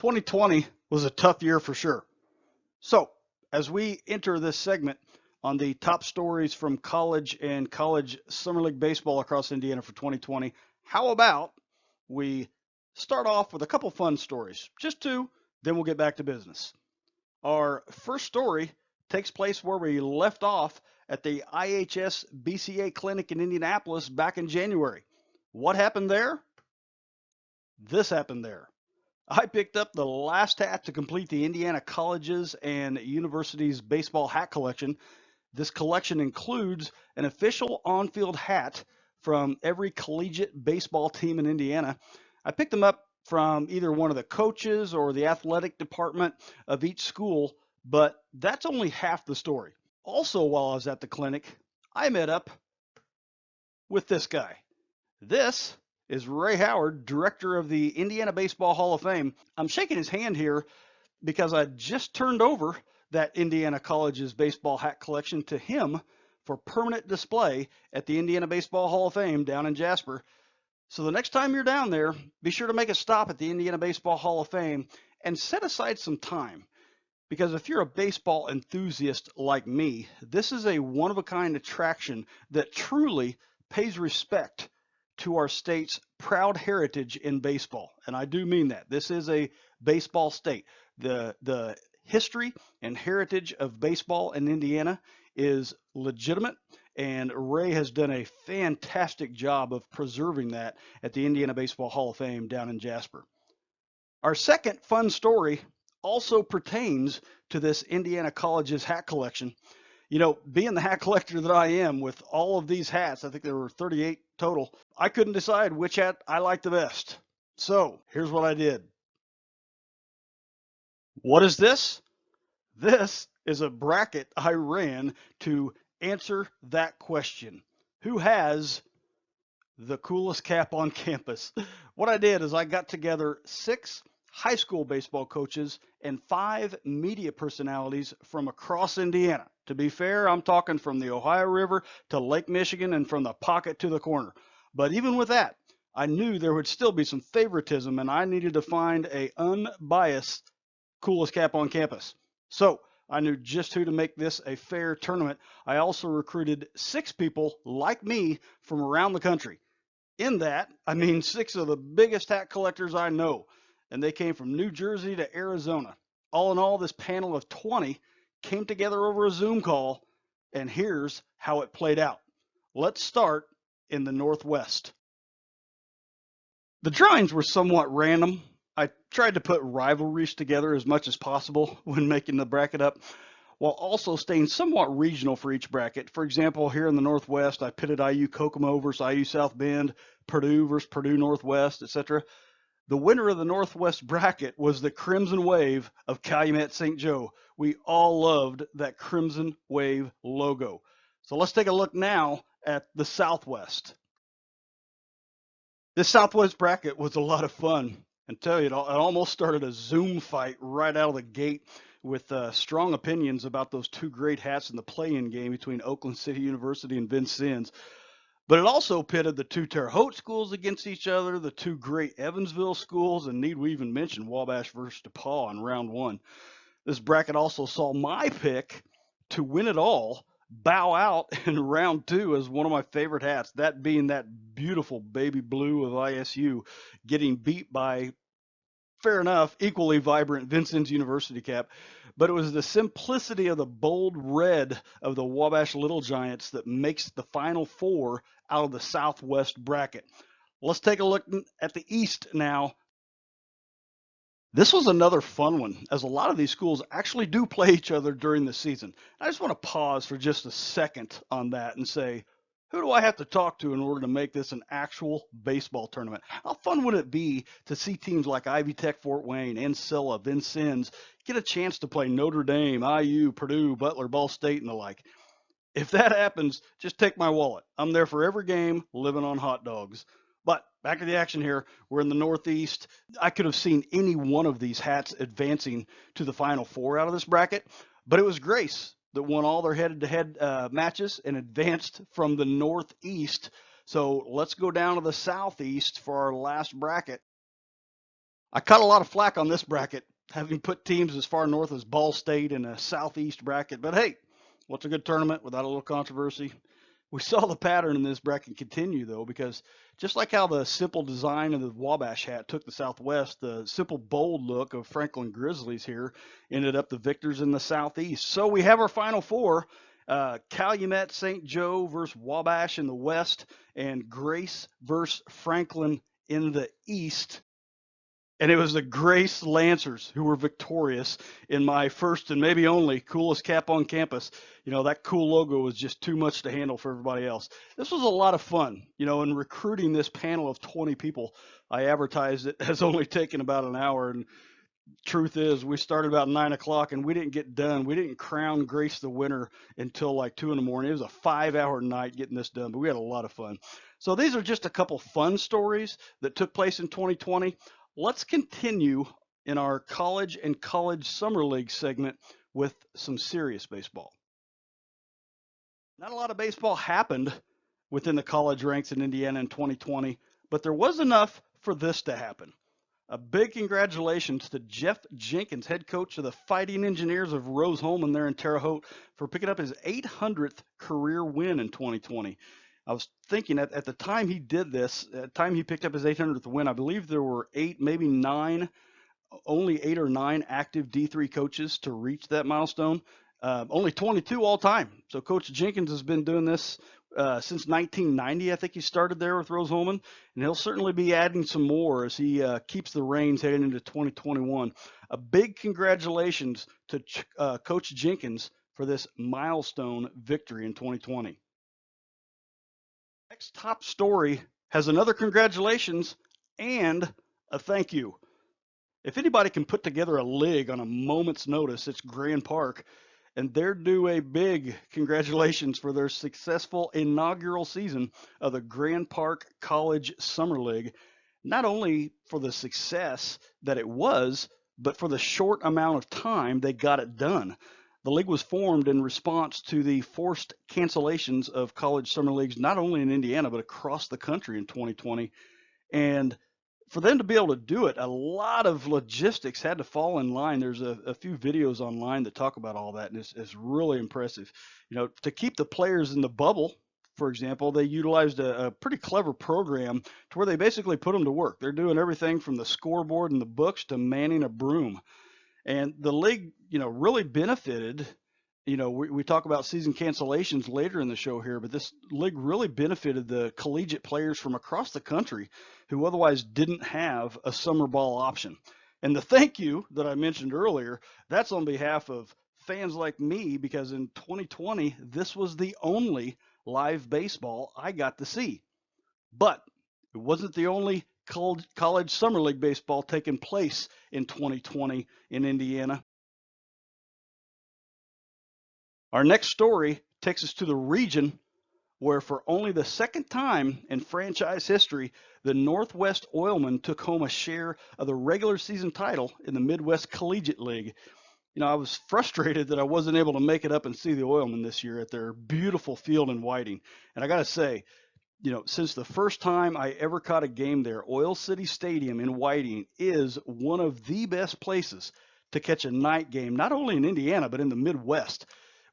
2020 was a tough year for sure. So, as we enter this segment on the top stories from college and college Summer League baseball across Indiana for 2020, how about we start off with a couple fun stories? Just two, then we'll get back to business. Our first story takes place where we left off at the IHS BCA clinic in Indianapolis back in January. What happened there? This happened there. I picked up the last hat to complete the Indiana colleges and universities baseball hat collection. This collection includes an official on-field hat from every collegiate baseball team in Indiana. I picked them up from either one of the coaches or the athletic department of each school, but that's only half the story. Also, while I was at the clinic, I met up with this guy. This is Ray Howard, director of the Indiana Baseball Hall of Fame. I'm shaking his hand here because I just turned over that Indiana College's baseball hat collection to him for permanent display at the Indiana Baseball Hall of Fame down in Jasper. So the next time you're down there, be sure to make a stop at the Indiana Baseball Hall of Fame and set aside some time. Because if you're a baseball enthusiast like me, this is a one-of-a-kind attraction that truly pays respect to our state's proud heritage in baseball. And I do mean that. This is a baseball state. The history and heritage of baseball in Indiana is legitimate, and Ray has done a fantastic job of preserving that at the Indiana Baseball Hall of Fame down in Jasper. Our second fun story also pertains to this Indiana College's hat collection. You know, being the hat collector that I am with all of these hats, I think there were 38 total, I couldn't decide which hat I liked the best. So here's what I did. What is this? This is a bracket I ran to answer that question. Who has the coolest cap on campus? What I did is I got together 6 high school baseball coaches and 5 media personalities from across Indiana. To be fair, I'm talking from the Ohio River to Lake Michigan and from the pocket to the corner. But even with that, I knew there would still be some favoritism, and I needed to find a unbiased coolest cap on campus. So I knew just who to make this a fair tournament. I also recruited 6 people like me from around the country. In that, I mean 6 of the biggest hat collectors I know, and they came from New Jersey to Arizona. All in all, this panel of 20 came together over a Zoom call, and here's how it played out. Let's start in the Northwest. The drawings were somewhat random. I tried to put rivalries together as much as possible when making the bracket up, while also staying somewhat regional for each bracket. For example, here in the Northwest, I pitted IU Kokomo versus IU South Bend, Purdue versus Purdue Northwest, etc. The winner of the Northwest bracket was the Crimson Wave of Calumet St. Joe. We all loved that Crimson Wave logo. So let's take a look now at the Southwest. This Southwest bracket was a lot of fun. And tell you, it almost started a Zoom fight right out of the gate with strong opinions about those 2 great hats in the play-in game between Oakland City University and Vincennes. But it also pitted the 2 Terre Haute schools against each other, the 2 great Evansville schools, and need we even mention Wabash versus DePaul in round 1. This bracket also saw my pick to win it all bow out in round 2 as one of my favorite hats, that being that beautiful baby blue of ISU, getting beat by, fair enough, equally vibrant Vincennes University cap. But it was the simplicity of the bold red of the Wabash Little Giants that makes the Final 4 out of the Southwest bracket. Let's take a look at the East now. This was another fun one, as a lot of these schools actually do play each other during the season. I just want to pause for just a second on that and say, who do I have to talk to in order to make this an actual baseball tournament? How fun would it be to see teams like Ivy Tech Fort Wayne, Ancilla, Vincennes get a chance to play Notre Dame, IU, Purdue, Butler, Ball State, and the like? If that happens, just take my wallet. I'm there for every game, living on hot dogs. But back to the action here. We're in the Northeast. I could have seen any one of these hats advancing to the Final 4 out of this bracket, but it was Grace that won all their head-to-head matches and advanced from the Northeast. So let's go down to the Southeast for our last bracket. I caught a lot of flack on this bracket, having put teams as far north as Ball State in a southeast bracket. But hey, what's a good tournament without a little controversy? We saw the pattern in this bracket continue, though, because just like how the simple design of the Wabash hat took the Southwest, the simple, bold look of Franklin Grizzlies here ended up the victors in the Southeast. So we have our Final Four. Calumet St. Joe versus Wabash in the West, and Grace versus Franklin in the East. And it was the Grace Lancers who were victorious in my first and maybe only coolest cap on campus. You know, that cool logo was just too much to handle for everybody else. This was a lot of fun. You know, in recruiting this panel of 20 people, I advertised it has only taken about an hour. And truth is, we started about 9 o'clock and we didn't get done. We didn't crown Grace the winner until like 2 in the morning. It was a 5-hour night getting this done, but we had a lot of fun. So these are just a couple fun stories that took place in 2020. Let's continue in our college and college summer league segment with some serious baseball. Not a lot of baseball happened within the college ranks in Indiana in 2020, but there was enough for this to happen. A big congratulations to Jeff Jenkins, head coach of the Fighting Engineers of Rose-Hulman there in Terre Haute, for picking up his 800th career win in 2020. I was thinking at the time he did this, at the time he picked up his 800th win, I believe there were 8, maybe 9, only 8 or 9 active D3 coaches to reach that milestone. Only 22 all time. So Coach Jenkins has been doing this since 1990. I think he started there with Rose-Hulman, and he'll certainly be adding some more as he keeps the reins heading into 2021. A big congratulations to Coach Jenkins for this milestone victory in 2020. Next top story has another congratulations and a thank you. If anybody can put together a league on a moment's notice, it's Grand Parke, and they're due a big congratulations for their successful inaugural season of the Grand Parke College Summer League, not only for the success that it was, but for the short amount of time they got it done. The league was formed in response to the forced cancellations of college summer leagues, not only in Indiana, but across the country in 2020. And for them to be able to do it, a lot of logistics had to fall in line. There's a few videos online that talk about all that, and it's really impressive. You know, to keep the players in the bubble, for example, they utilized a pretty clever program to where they basically put them to work. They're doing everything from the scoreboard and the books to manning a broom. And the league, you know, really benefited. You know, we talk about season cancellations later in the show here, but this league really benefited the collegiate players from across the country who otherwise didn't have a summer ball option. And the thank you that I mentioned earlier, that's on behalf of fans like me, because in 2020, this was the only live baseball I got to see. But it wasn't the only college summer league baseball taking place in 2020 in Indiana. Our next story takes us to the region where, for only the second time in franchise history, the Northwest Oilmen took home a share of the regular season title in the Midwest Collegiate League. You know, I was frustrated that I wasn't able to make it up and see the Oilmen this year at their beautiful field in Whiting. And I got to say, you know, since the first time I ever caught a game there, Oil City Stadium in Whiting is one of the best places to catch a night game, not only in Indiana, but in the Midwest.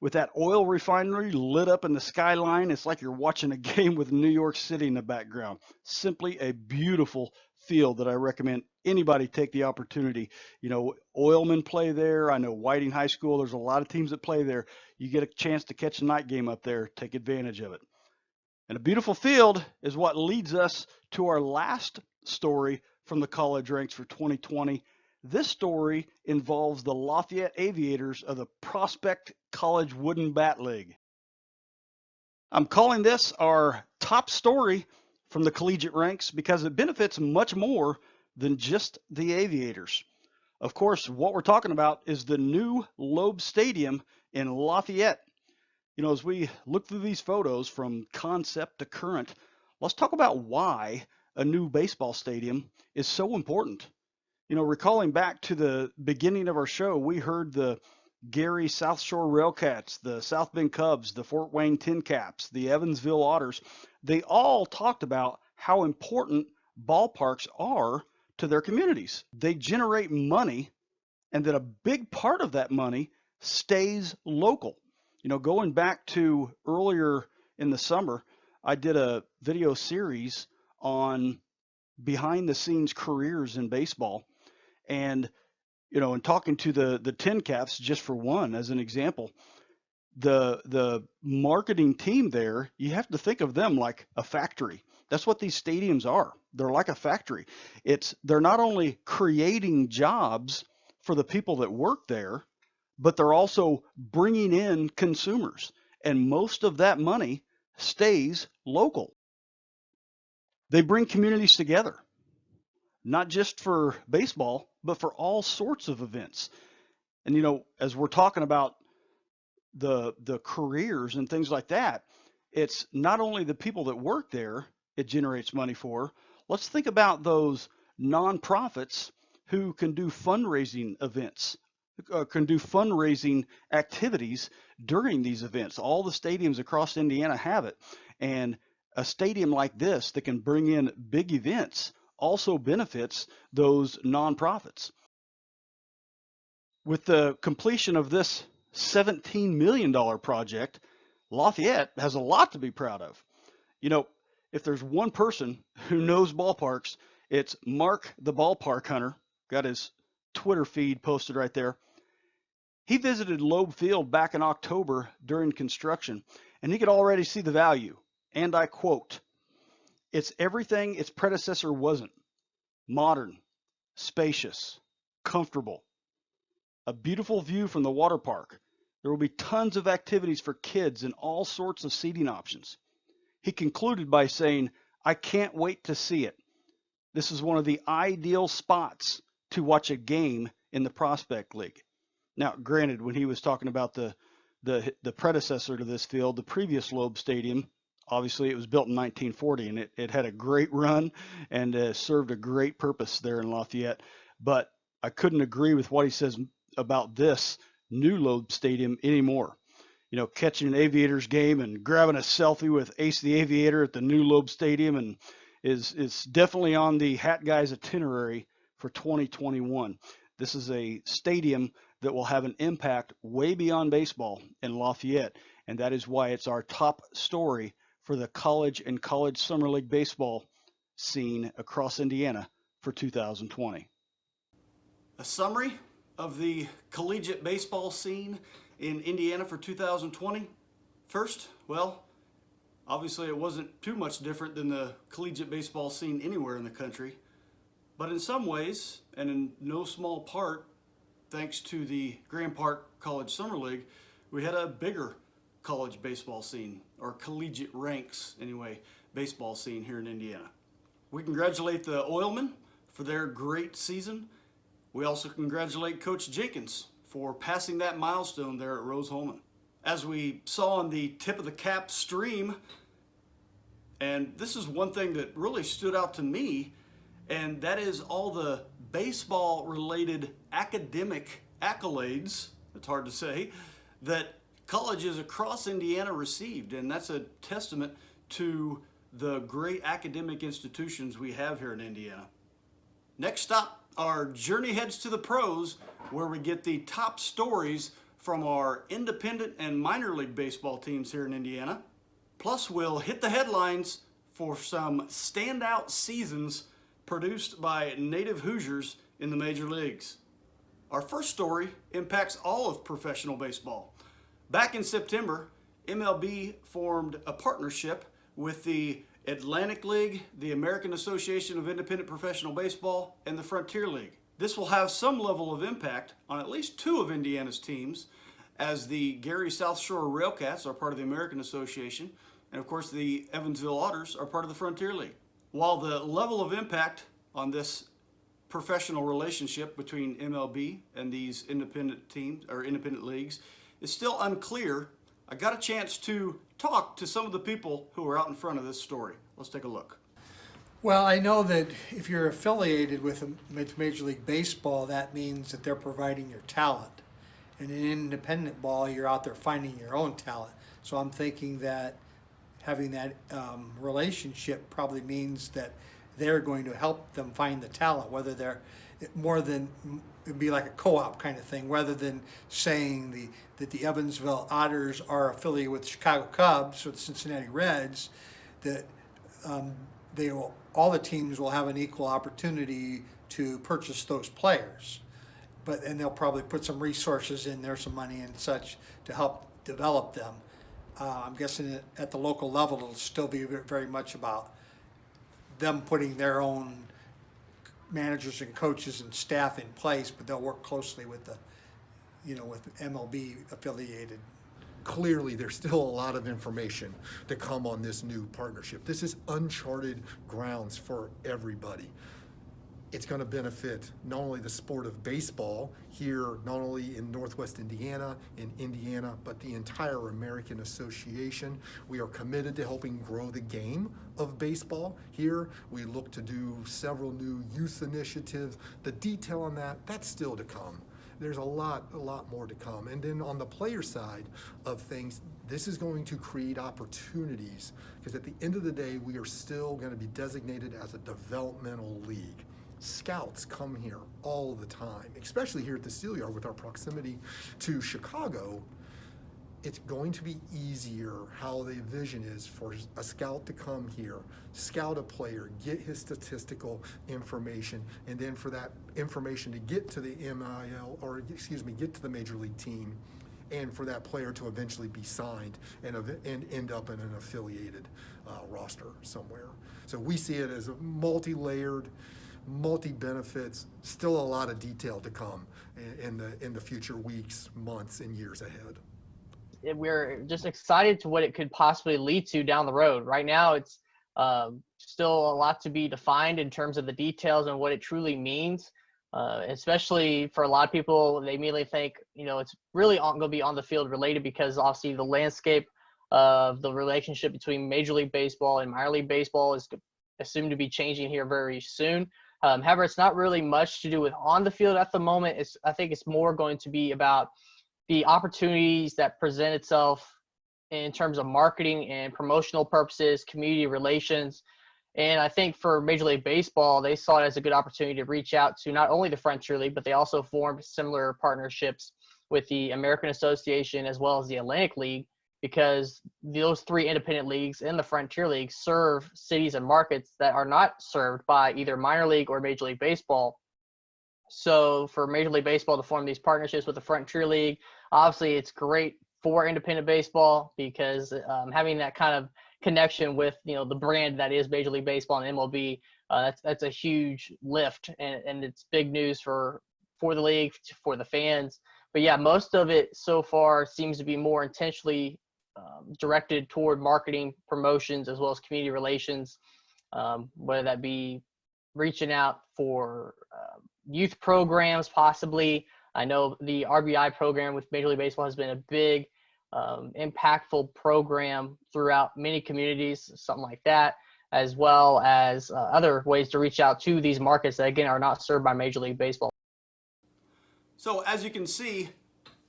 With that oil refinery lit up in the skyline, it's like you're watching a game with New York City in the background. Simply a beautiful field that I recommend anybody take the opportunity. You know, Oilmen play there. I know Whiting High School, there's a lot of teams that play there. You get a chance to catch a night game up there, take advantage of it. And a beautiful field is what leads us to our last story from the college ranks for 2020. This story involves the Lafayette Aviators of the Prospect College Wooden Bat League. I'm calling this our top story from the collegiate ranks because it benefits much more than just the Aviators. Of course, what we're talking about is the new Loeb Stadium in Lafayette. You know, as we look through these photos from concept to current, let's talk about why a new baseball stadium is so important. You know, recalling back to the beginning of our show, we heard the Gary Southshore Railcats, the South Bend Cubs, the Fort Wayne TinCaps, the Evansville Otters. They all talked about how important ballparks are to their communities. They generate money, and then a big part of that money stays local. You know, going back to earlier in the summer, I did a video series on behind the scenes careers in baseball, and you know, and talking to the TinCaps, just for one as an example, the marketing team there, you have to think of them like a factory. That's what these stadiums are. They're like a factory. They're not only creating jobs for the people that work there, but they're also bringing in consumers, and most of that money stays local. They bring communities together, not just for baseball, but for all sorts of events. And, you know, as we're talking about the careers and things like that, it's not only the people that work there it generates money for. Let's think about those nonprofits who can do fundraising events, can do fundraising activities during these events. All the stadiums across Indiana have it. And a stadium like this that can bring in big events also benefits those nonprofits. With the completion of this $17 million project, Lafayette has a lot to be proud of. You know, if there's one person who knows ballparks, it's Mark the Ballpark Hunter. Got his Twitter feed posted right there. He visited Loeb Field back in October during construction, and he could already see the value. And I quote, "It's everything its predecessor wasn't. Modern, spacious, comfortable. A beautiful view from the water park. There will be tons of activities for kids and all sorts of seating options." He concluded by saying, "I can't wait to see it. This is one of the ideal spots to watch a game in the Prospect League." Now, granted, when he was talking about the predecessor to this field, the previous Loeb Stadium, obviously it was built in 1940, and it had a great run and served a great purpose there in Lafayette. But I couldn't agree with what he says about this new Loeb Stadium anymore. You know, catching an Aviators game and grabbing a selfie with Ace the Aviator at the new Loeb Stadium and is definitely on the Hat Guys itinerary for 2021. This is a stadium that will have an impact way beyond baseball in Lafayette, and that is why it's our top story for the college and college summer league baseball scene across Indiana for 2020. A summary of the collegiate baseball scene in Indiana for 2020. First, well, obviously it wasn't too much different than the collegiate baseball scene anywhere in the country, but in some ways, and in no small part, thanks to the Parke College Summer League, we had a bigger college baseball scene, or collegiate ranks anyway, baseball scene here in Indiana. We congratulate the Oilmen for their great season. We also congratulate Coach Jenkins for passing that milestone there at Rose-Hulman. As we saw on the Tip of the Cap stream, and this is one thing that really stood out to me, and that is all the baseball-related academic accolades, it's hard to say, that colleges across Indiana received, and that's a testament to the great academic institutions we have here in Indiana. Next stop, our journey heads to the pros, where we get the top stories from our independent and minor league baseball teams here in Indiana. Plus, we'll hit the headlines for some standout seasons produced by native Hoosiers in the major leagues. Our first story impacts all of professional baseball. Back in September, MLB formed a partnership with the Atlantic League, the American Association of Independent Professional Baseball, and the Frontier League. This will have some level of impact on at least two of Indiana's teams, as the Gary Southshore Railcats are part of the American Association, and of course the Evansville Otters are part of the Frontier League. While the level of impact on this professional relationship between MLB and these independent teams or independent leagues is still unclear, I got a chance to talk to some of the people who are out in front of this story. Let's take a look. Well, I know that if you're affiliated with Major League Baseball, that means that they're providing your talent. And in independent ball, you're out there finding your own talent. So I'm thinking that having that relationship probably means that they're going to help them find the talent, whether they're more than, it'd be like a co-op kind of thing, rather than saying that the Evansville Otters are affiliated with the Chicago Cubs or the Cincinnati Reds, that all the teams will have an equal opportunity to purchase those players. And they'll probably put some resources in there, some money and such, to help develop them. I'm guessing at the local level, it'll still be very much about them putting their own managers and coaches and staff in place, but they'll work closely with with MLB affiliated. Clearly, there's still a lot of information to come on this new partnership. This is uncharted grounds for everybody. It's going to benefit not only the sport of baseball here, not only in Northwest Indiana, in Indiana, but the entire American Association. We are committed to helping grow the game of baseball here. We look to do several new youth initiatives. The detail on that's still to come. There's a lot more to come. And then on the player side of things, this is going to create opportunities, because at the end of the day, we are still going to be designated as a developmental league. Scouts come here all the time, especially here at the Steelyard with our proximity to Chicago. It's going to be easier how the vision is for a scout to come here, scout a player, get his statistical information, and then for that information to get to the get to the major league team, and for that player to eventually be signed and end up in an affiliated roster somewhere. So we see it as a multi-layered, multi-benefits, still a lot of detail to come in the future weeks, months, and years ahead. We're just excited to what it could possibly lead to down the road. Right now, it's still a lot to be defined in terms of the details and what it truly means, especially for a lot of people. They immediately think, it's really going to be on the field related, because obviously the landscape of the relationship between Major League Baseball and minor league baseball is assumed to be changing here very soon. However, it's not really much to do with on the field at the moment. I think it's more going to be about the opportunities that present itself in terms of marketing and promotional purposes, community relations. And I think for Major League Baseball, they saw it as a good opportunity to reach out to not only the Frontier League, but they also formed similar partnerships with the American Association as well as the Atlantic League, because those three independent leagues and the Frontier League serve cities and markets that are not served by either minor league or Major League Baseball. So for Major League Baseball to form these partnerships with the Frontier League, obviously it's great for independent baseball, because having that kind of connection with the brand that is Major League Baseball and MLB, that's a huge lift, and it's big news for the league, for the fans. But yeah, most of it so far seems to be more intentionally directed toward marketing, promotions, as well as community relations, whether that be reaching out for youth programs possibly. I know the RBI program with Major League Baseball has been a big, impactful program throughout many communities, something like that, as well as other ways to reach out to these markets that, again, are not served by Major League Baseball. So as you can see,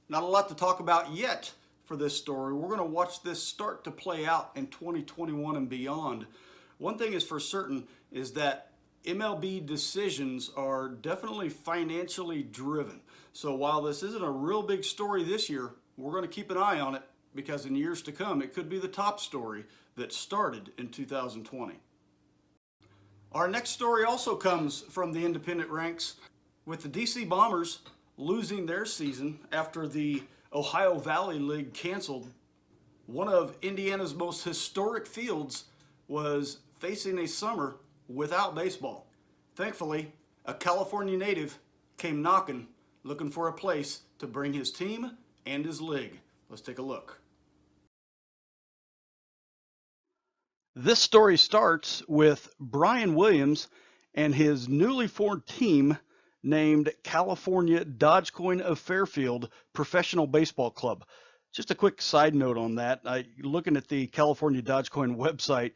not a lot to talk about yet for this story. We're going to watch this start to play out in 2021 and beyond. One thing is for certain is that MLB decisions are definitely financially driven. So while this isn't a real big story this year, we're going to keep an eye on it, because in years to come, it could be the top story that started in 2020. Our next story also comes from the independent ranks, with the DC Bombers losing their season after the Ohio Valley League canceled. One of Indiana's most historic fields was facing a summer without baseball. Thankfully, a California native came knocking, looking for a place to bring his team and his league. Let's take a look. This story starts with Brian Williams and his newly formed team named California Dogecoin of Fairfield Professional Baseball Club. Just a quick side note on that. Looking at the California Dogecoin website,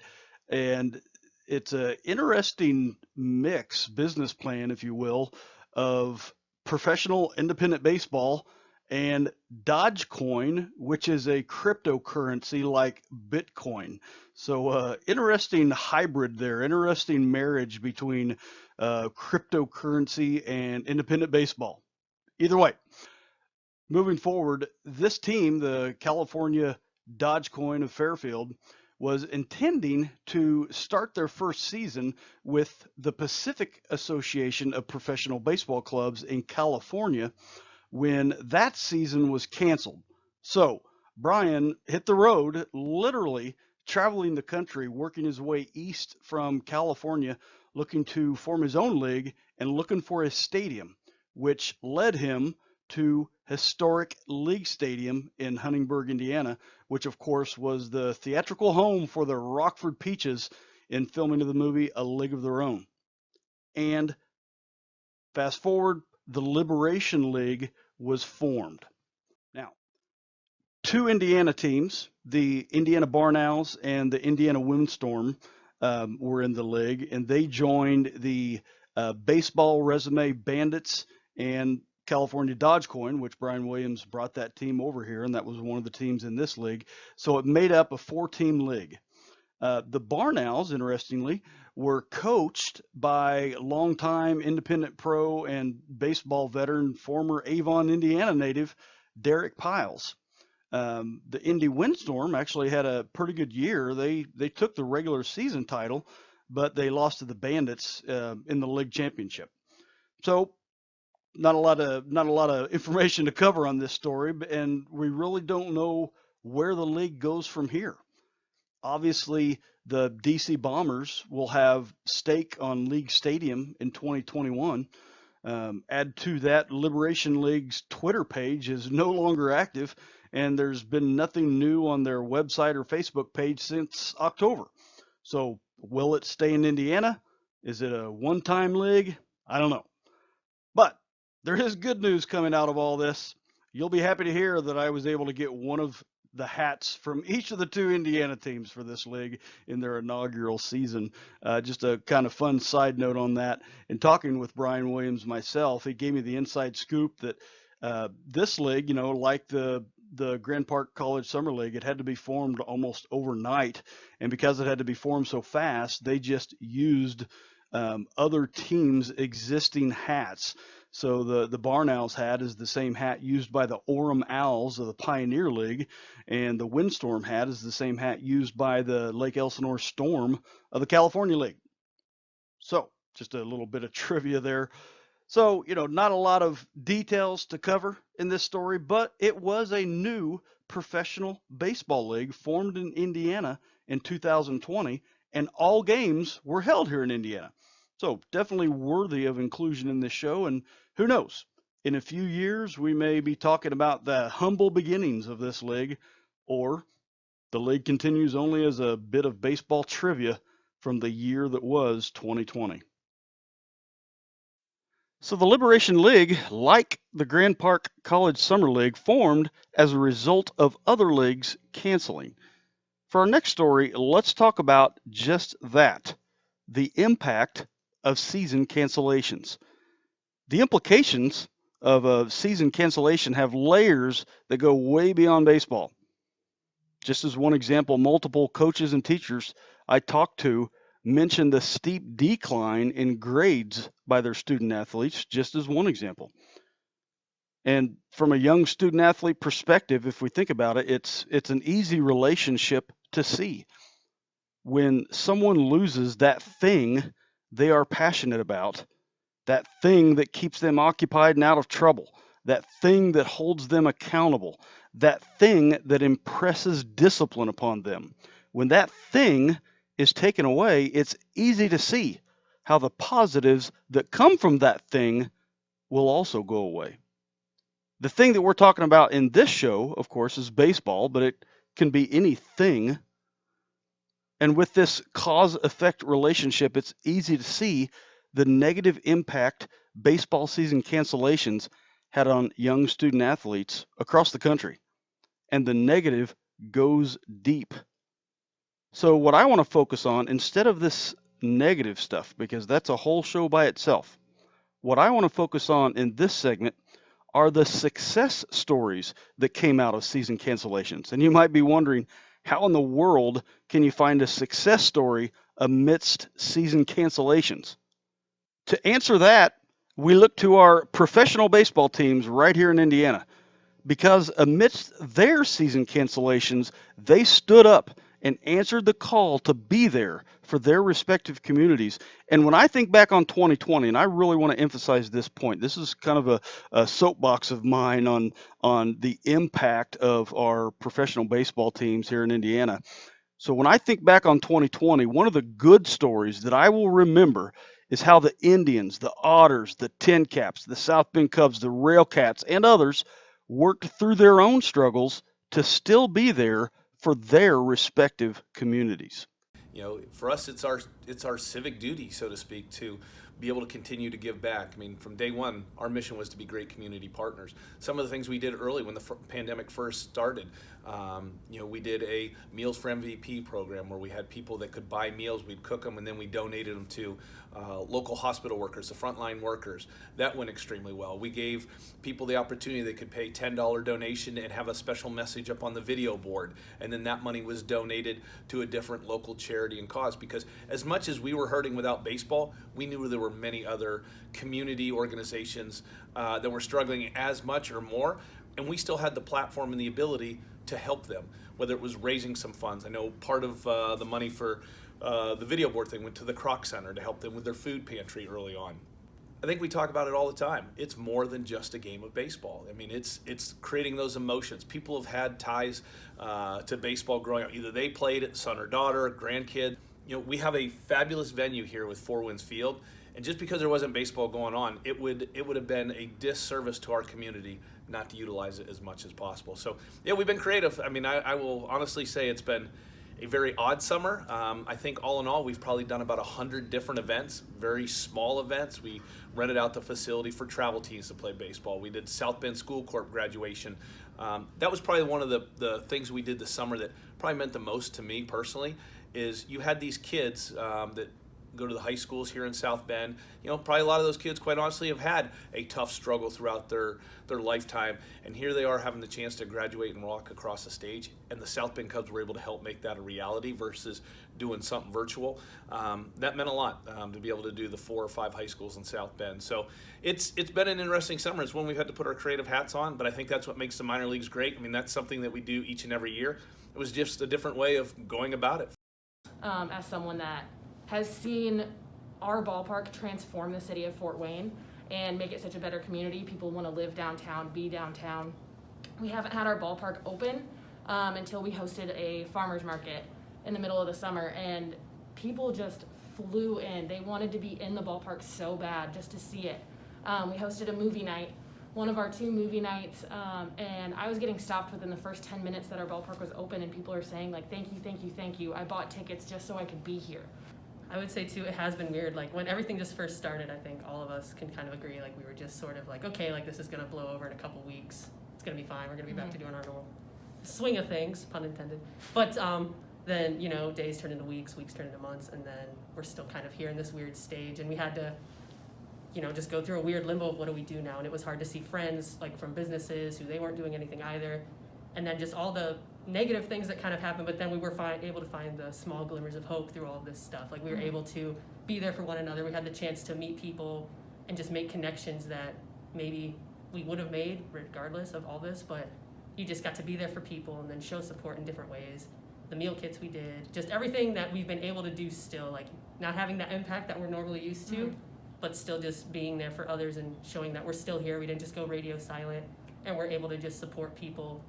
and it's an interesting mix, business plan, if you will, of professional independent baseball and Dogecoin, which is a cryptocurrency like Bitcoin. So interesting hybrid there, interesting marriage between cryptocurrency and independent baseball. Either way, moving forward, this team, the California Dogecoin of Fairfield, was intending to start their first season with the Pacific Association of Professional Baseball Clubs in California when that season was canceled. So Brian hit the road, literally traveling the country, working his way east from California, looking to form his own league and looking for a stadium, which led him to historic League Stadium in Huntingburg, Indiana, which of course was the theatrical home for the Rockford Peaches in filming of the movie A League of Their Own. And fast forward, the Liberation League was formed. Now, two Indiana teams, the Indiana Barn Owls and the Indiana Windstorm, were in the league, and they joined the Baseball Resume Bandits and California Dogecoin, which Brian Williams brought that team over here, and that was one of the teams in this league. So it made up a 4-team league. The Barn Owls, interestingly, were coached by longtime independent pro and baseball veteran, former Avon, Indiana native, Derek Piles. The Indy Windstorm actually had a pretty good year. They took the regular season title, but they lost to the Bandits in the league championship. So not a lot of information to cover on this story, and we really don't know where the league goes from here. Obviously, the DC Bombers will have stake on League Stadium in 2021. Add to that, Liberation League's Twitter page is no longer active, and there's been nothing new on their website or Facebook page since October. So will it stay in Indiana? Is it a one-time league? I don't know. But there is good news coming out of all this. You'll be happy to hear that I was able to get one of the hats from each of the two Indiana teams for this league in their inaugural season. Just a kind of fun side note on that. In talking with Brian Williams myself, he gave me the inside scoop that this league, like the Grand Parke College Summer League, it had to be formed almost overnight. And because it had to be formed so fast, they just used other teams' existing hats. So the Barn Owls hat is the same hat used by the Orem Owls of the Pioneer League, and the Windstorm hat is the same hat used by the Lake Elsinore Storm of the California League. So just a little bit of trivia there. So, not a lot of details to cover in this story, but it was a new professional baseball league formed in Indiana in 2020, and all games were held here in Indiana. So definitely worthy of inclusion in this show. And who knows, in a few years, we may be talking about the humble beginnings of this league, or the league continues only as a bit of baseball trivia from the year that was 2020. So the Liberation League, like the Grand Parke College Summer League, formed as a result of other leagues canceling. For our next story, let's talk about just that, the impact of season cancellations. The implications of a season cancellation have layers that go way beyond baseball. Just as one example, multiple coaches and teachers I talked to mentioned the steep decline in grades by their student athletes, just as one example. And from a young student athlete perspective, if we think about it, it's an easy relationship to see. When someone loses that thing they are passionate about, that thing that keeps them occupied and out of trouble, that thing that holds them accountable, that thing that impresses discipline upon them. When that thing is taken away, it's easy to see how the positives that come from that thing will also go away. The thing that we're talking about in this show, of course, is baseball, but it can be anything. And with this cause-effect relationship, it's easy to see the negative impact baseball season cancellations had on young student athletes across the country. And the negative goes deep. So what I want to focus on, instead of this negative stuff, because that's a whole show by itself, what I want to focus on in this segment are the success stories that came out of season cancellations. And you might be wondering, how in the world can you find a success story amidst season cancellations? To answer that, we look to our professional baseball teams right here in Indiana, because amidst their season cancellations, they stood up and answered the call to be there for their respective communities. And when I think back on 2020, and I really want to emphasize this point, this is kind of a soapbox of mine on the impact of our professional baseball teams here in Indiana. So when I think back on 2020, one of the good stories that I will remember is how the Indians, the Otters, the TinCaps, the South Bend Cubs, the Railcats, and others worked through their own struggles to still be there for their respective communities. You know, for us, it's our civic duty, so to speak, to be able to continue to give back. I mean, from day one, our mission was to be great community partners. Some of the things we did early when the pandemic first started, we did a Meals for MVP program where we had people that could buy meals, we'd cook them, and then we donated them to local hospital workers, the frontline workers. That went extremely well. We gave people the opportunity they could pay $10 donation and have a special message up on the video board, and then that money was donated to a different local charity and cause, because as much as we were hurting without baseball, we knew there were many other community organizations that were struggling as much or more, and we still had the platform and the ability to help them, whether it was raising some funds. I know part of the money for the video board thing went to the Kroc Center to help them with their food pantry early on. I think we talk about it all the time. It's more than just a game of baseball. I mean, it's creating those emotions. People have had ties to baseball growing up. Either they played it, son or daughter, grandkid. You know, we have a fabulous venue here with Four Winds Field, and just because there wasn't baseball going on, it would have been a disservice to our community not to utilize it as much as possible. So yeah, we've been creative. I mean, I will honestly say it's been a very odd summer. I think all in all, we've probably done about 100 different events, very small events. We rented out the facility for travel teams to play baseball. We did South Bend School Corp graduation. That was probably one of the things we did this summer that probably meant the most to me personally, is you had these kids that go to the high schools here in South Bend. You know, probably a lot of those kids, quite honestly, have had a tough struggle throughout their lifetime, and here they are having the chance to graduate and walk across the stage, and the South Bend Cubs were able to help make that a reality versus doing something virtual. That meant a lot to be able to do the 4 or 5 high schools in South Bend. So it's been an interesting summer. It's one we've had to put our creative hats on, but I think that's what makes the minor leagues great. I mean, that's something that we do each and every year. It was just a different way of going about it. As someone that has seen our ballpark transform the city of Fort Wayne and make it such a better community. People want to live downtown, be downtown. We haven't had our ballpark open until we hosted a farmer's market in the middle of the summer, and people just flew in. They wanted to be in the ballpark so bad just to see it. We hosted a movie night, one of our 2 movie nights, and I was getting stopped within the first 10 minutes that our ballpark was open, and people are saying, like, thank you, thank you, thank you. I bought tickets just so I could be here. I would say too, it has been weird. Like when everything just first started, I think all of us can kind of agree, like we were just sort of like, okay, like this is gonna blow over in a couple weeks. It's gonna be fine. We're gonna be back to doing our normal swing of things, pun intended. But then, you know, days turn into weeks, weeks turn into months, and then we're still kind of here in this weird stage, and we had to, you know, just go through a weird limbo of what do we do now. And it was hard to see friends like from businesses who they weren't doing anything either. And then just all the negative things that kind of happened, but then we were able to find the small glimmers of hope through all of this stuff. Like we were able to be there for one another. We had the chance to meet people and just make connections that maybe we would have made regardless of all this, but you just got to be there for people and then show support in different ways. The meal kits we did, just everything that we've been able to do still, like not having that impact that we're normally used to, but still just being there for others and showing that we're still here. We didn't just go radio silent, and we're able to just support people.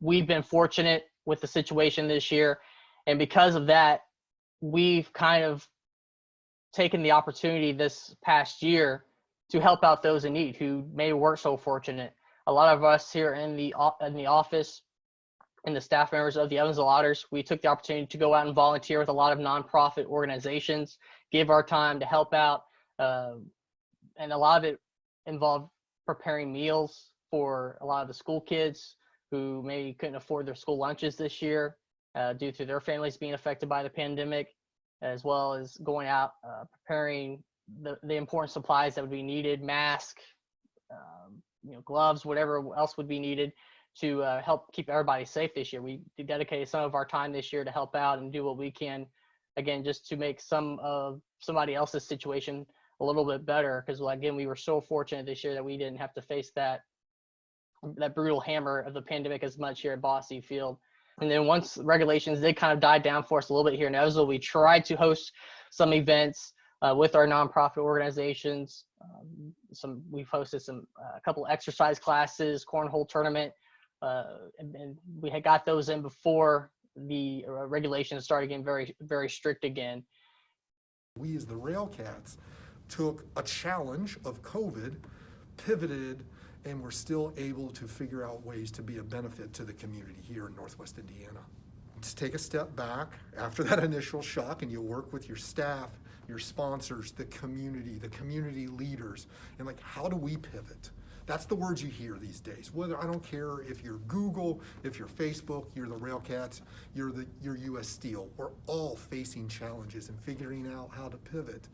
We've been fortunate with the situation this year, and because of that, we've kind of taken the opportunity this past year to help out those in need who maybe weren't so fortunate. A lot of us here in the office and the staff members of the Evansville Otters, we took the opportunity to go out and volunteer with a lot of nonprofit organizations, give our time to help out, and a lot of it involved preparing meals for a lot of the school kids who maybe couldn't afford their school lunches this year due to their families being affected by the pandemic, as well as going out preparing the important supplies that would be needed, masks, gloves, whatever else would be needed to help keep everybody safe this year. We dedicated some of our time this year to help out and do what we can, again, just to make somebody else's situation a little bit better. Because again, we were so fortunate this year that we didn't have to face that brutal hammer of the pandemic as much here at Bosse Field. And then once regulations did kind of die down for us a little bit here in Evansville, we tried to host some events with our nonprofit organizations. We've hosted a couple exercise classes, cornhole tournament, and we had got those in before the regulations started getting very, very strict again. We as the Railcats took a challenge of COVID, pivoted, and we're still able to figure out ways to be a benefit to the community here in Northwest Indiana. Just take a step back after that initial shock, and you work with your staff, your sponsors, the community leaders, and how do we pivot? That's the words you hear these days. Whether, I don't care if you're Google, if you're Facebook, you're the Railcats, you're US Steel. We're all facing challenges and figuring out how to pivot.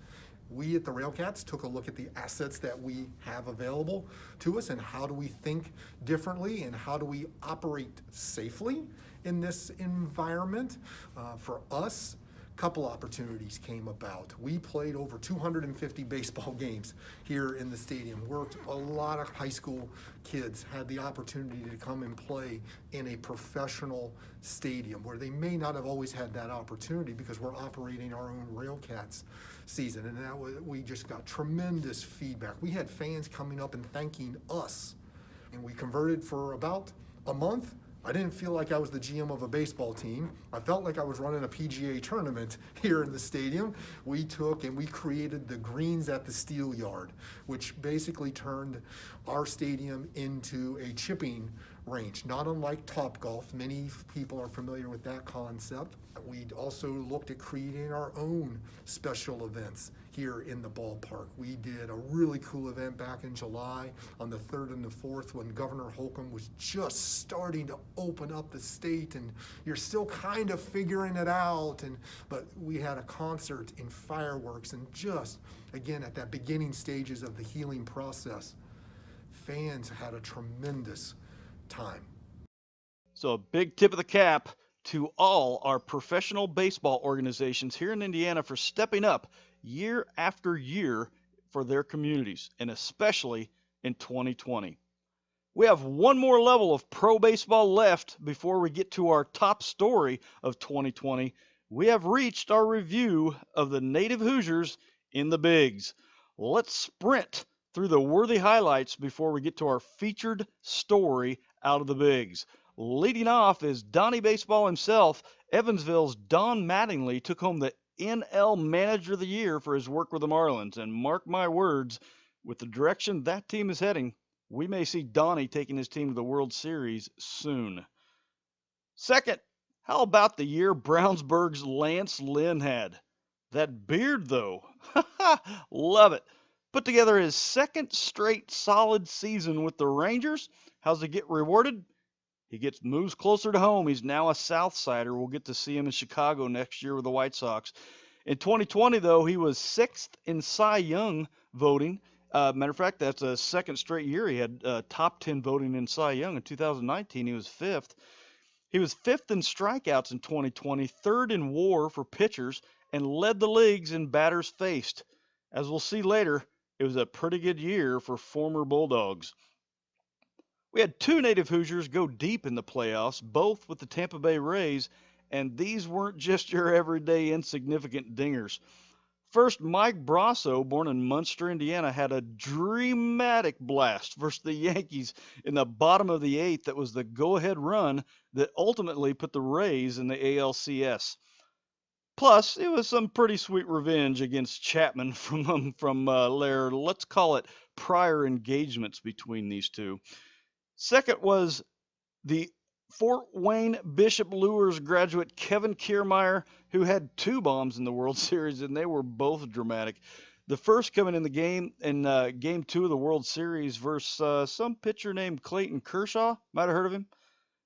We at the Railcats took a look at the assets that we have available to us and how do we think differently and how do we operate safely in this environment. For us, a couple opportunities came about. We played over 250 baseball games here in the stadium. Worked a lot of high school kids had the opportunity to come and play in a professional stadium where they may not have always had that opportunity because we're operating our own Railcats season, and we just got tremendous feedback. We had fans coming up and thanking us, and we converted for about a month. I didn't feel like I was the GM of a baseball team. I felt like I was running a PGA tournament here in the stadium. We took and we created the Greens at the Steel Yard, which basically turned our stadium into a chipping range, not unlike Topgolf. Many people are familiar with that concept. We also looked at creating our own special events here in the ballpark. We did a really cool event back in July on the 3rd and the 4th when Governor Holcomb was just starting to open up the state, and you're still kind of figuring it out. But we had a concert and fireworks, and just, again, at that beginning stages of the healing process, fans had a tremendous time. So a big tip of the cap to all our professional baseball organizations here in Indiana for stepping up year after year for their communities, and especially in 2020. We have one more level of pro baseball left before we get to our top story of 2020. We have reached our review of the native Hoosiers in the Bigs. Let's sprint through the worthy highlights before we get to our featured story out of the Bigs. Leading off is Donnie Baseball himself. Evansville's Don Mattingly took home the NL Manager of the Year for his work with the Marlins. And mark my words, with the direction that team is heading, we may see Donnie taking his team to the World Series soon. Second, how about the year Brownsburg's Lance Lynn had? That beard, though. Love it. Put together his second straight solid season with the Rangers. How's he get rewarded? He moves closer to home. He's now a Southsider. We'll get to see him in Chicago next year with the White Sox. In 2020, though, he was 6th in Cy Young voting. Matter of fact, that's a second straight year he had top 10 voting in Cy Young. In 2019, he was 5th. He was 5th in strikeouts in 2020, 3rd in WAR for pitchers, and led the leagues in batters faced. As we'll see later, it was a pretty good year for former Bulldogs. We had two native Hoosiers go deep in the playoffs, both with the Tampa Bay Rays, and these weren't just your everyday insignificant dingers. First, Mike Brasso, born in Munster, Indiana, had a dramatic blast versus the Yankees in the bottom of the 8th that was the go-ahead run that ultimately put the Rays in the ALCS. Plus, it was some pretty sweet revenge against Chapman from their, let's call it, prior engagements between these two. Second was the Fort Wayne Bishop Lures graduate Kevin Kiermaier, who had 2 bombs in the World Series, and they were both dramatic. The first coming in the game in Game 2 of the World Series versus some pitcher named Clayton Kershaw. Might have heard of him.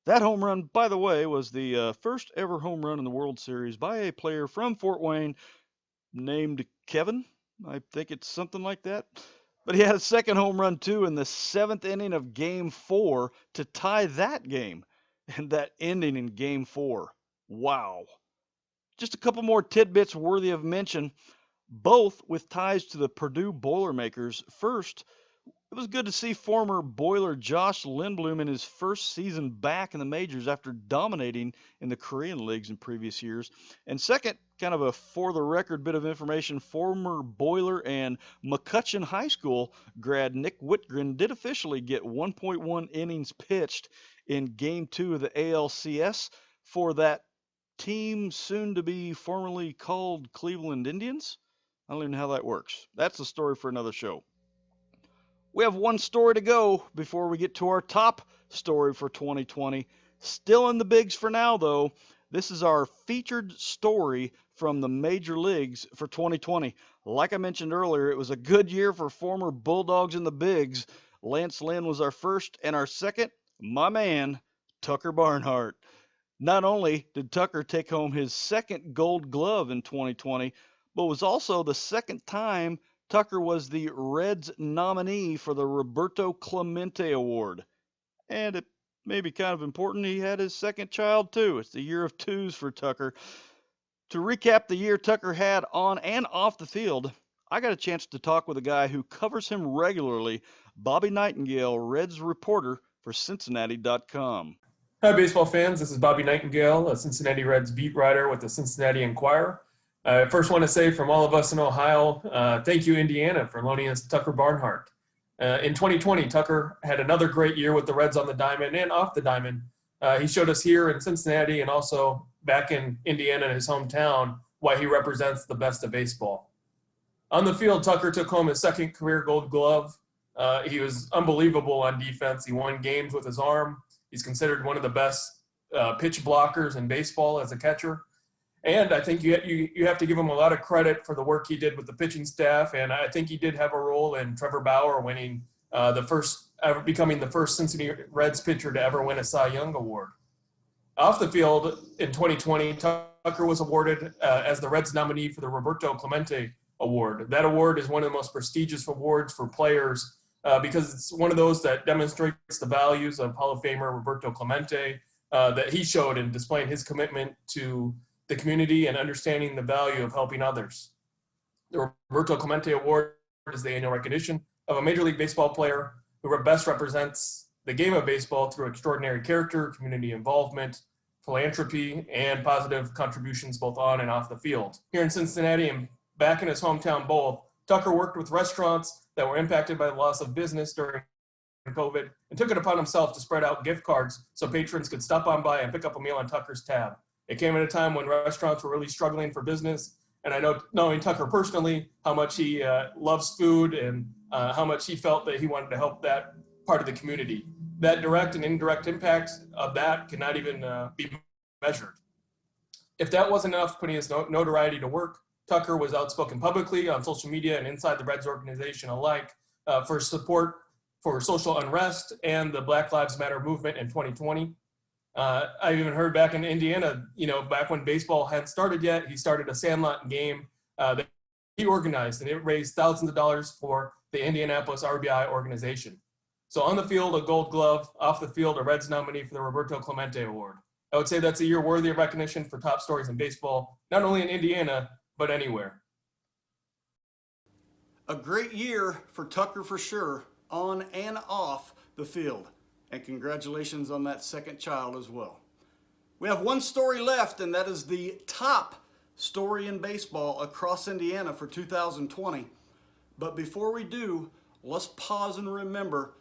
That home run, by the way, was the first ever home run in the World Series by a player from Fort Wayne named Kevin. I think it's something like that. But he had a second home run, too, in the 7th inning of Game 4 to tie that game. And that ending in Game 4. Wow. Just a couple more tidbits worthy of mention, both with ties to the Purdue Boilermakers. First, it was good to see former Boiler Josh Lindblom in his first season back in the majors after dominating in the Korean leagues in previous years. And second, kind of a for-the-record bit of information, former Boiler and McCutcheon High School grad Nick Whitgren did officially get 1.1 innings pitched in Game 2 of the ALCS for that team soon to be formerly called Cleveland Indians. I don't even know how that works. That's a story for another show. We have one story to go before we get to our top story for 2020. Still in the bigs for now, though. This is our featured story from the major leagues for 2020. Like I mentioned earlier, it was a good year for former Bulldogs in the bigs. Lance Lynn was our first, and our second, my man, Tucker Barnhart. Not only did Tucker take home his second Gold Glove in 2020, but was also the second time Tucker was the Reds nominee for the Roberto Clemente Award. And it may be kind of important, he had his second child too. It's the year of twos for Tucker. To recap the year Tucker had on and off the field, I got a chance to talk with a guy who covers him regularly, Bobby Nightingale, Reds reporter for Cincinnati.com. Hi, baseball fans. This is Bobby Nightingale, a Cincinnati Reds beat writer with the Cincinnati Enquirer. I first want to say from all of us in Ohio, thank you, Indiana, for loaning us Tucker Barnhart. In 2020, Tucker had another great year with the Reds on the diamond and off the diamond. He showed us here in Cincinnati and also back in Indiana, his hometown, why he represents the best of baseball. On the field, Tucker took home his second career Gold Glove. He was unbelievable on defense. He won games with his arm. He's considered one of the best pitch blockers in baseball as a catcher. And I think you have to give him a lot of credit for the work he did with the pitching staff. And I think he did have a role in Trevor Bauer winning becoming the first Cincinnati Reds pitcher to ever win a Cy Young Award. Off the field in 2020, Tucker was awarded as the Reds nominee for the Roberto Clemente Award. That award is one of the most prestigious awards for players because it's one of those that demonstrates the values of Hall of Famer Roberto Clemente that he showed in displaying his commitment to the community and understanding the value of helping others. The Roberto Clemente Award is the annual recognition of a Major League Baseball player who best represents the game of baseball through extraordinary character, community involvement, philanthropy, and positive contributions both on and off the field. Here in Cincinnati and back in his hometown both, Tucker worked with restaurants that were impacted by the loss of business during COVID and took it upon himself to spread out gift cards so patrons could stop on by and pick up a meal on Tucker's tab. It came at a time when restaurants were really struggling for business, and I know, knowing Tucker personally, how much he loves food and how much he felt that he wanted to help that part of the community. That direct and indirect impact of that cannot even be measured. If that wasn't enough putting his notoriety to work, Tucker was outspoken publicly on social media and inside the Reds organization alike for support for social unrest and the Black Lives Matter movement in 2020. I even heard back in Indiana, back when baseball hadn't started yet, he started a Sandlot game that he organized, and it raised thousands of dollars for the Indianapolis RBI organization. So on the field, a Gold Glove; off the field, a Reds nominee for the Roberto Clemente Award. I would say that's a year worthy of recognition for top stories in baseball, not only in Indiana, but anywhere. A great year for Tucker for sure, on and off the field. And congratulations on that second child as well. We have one story left, and that is the top story in baseball across Indiana for 2020. But before we do, let's pause and remember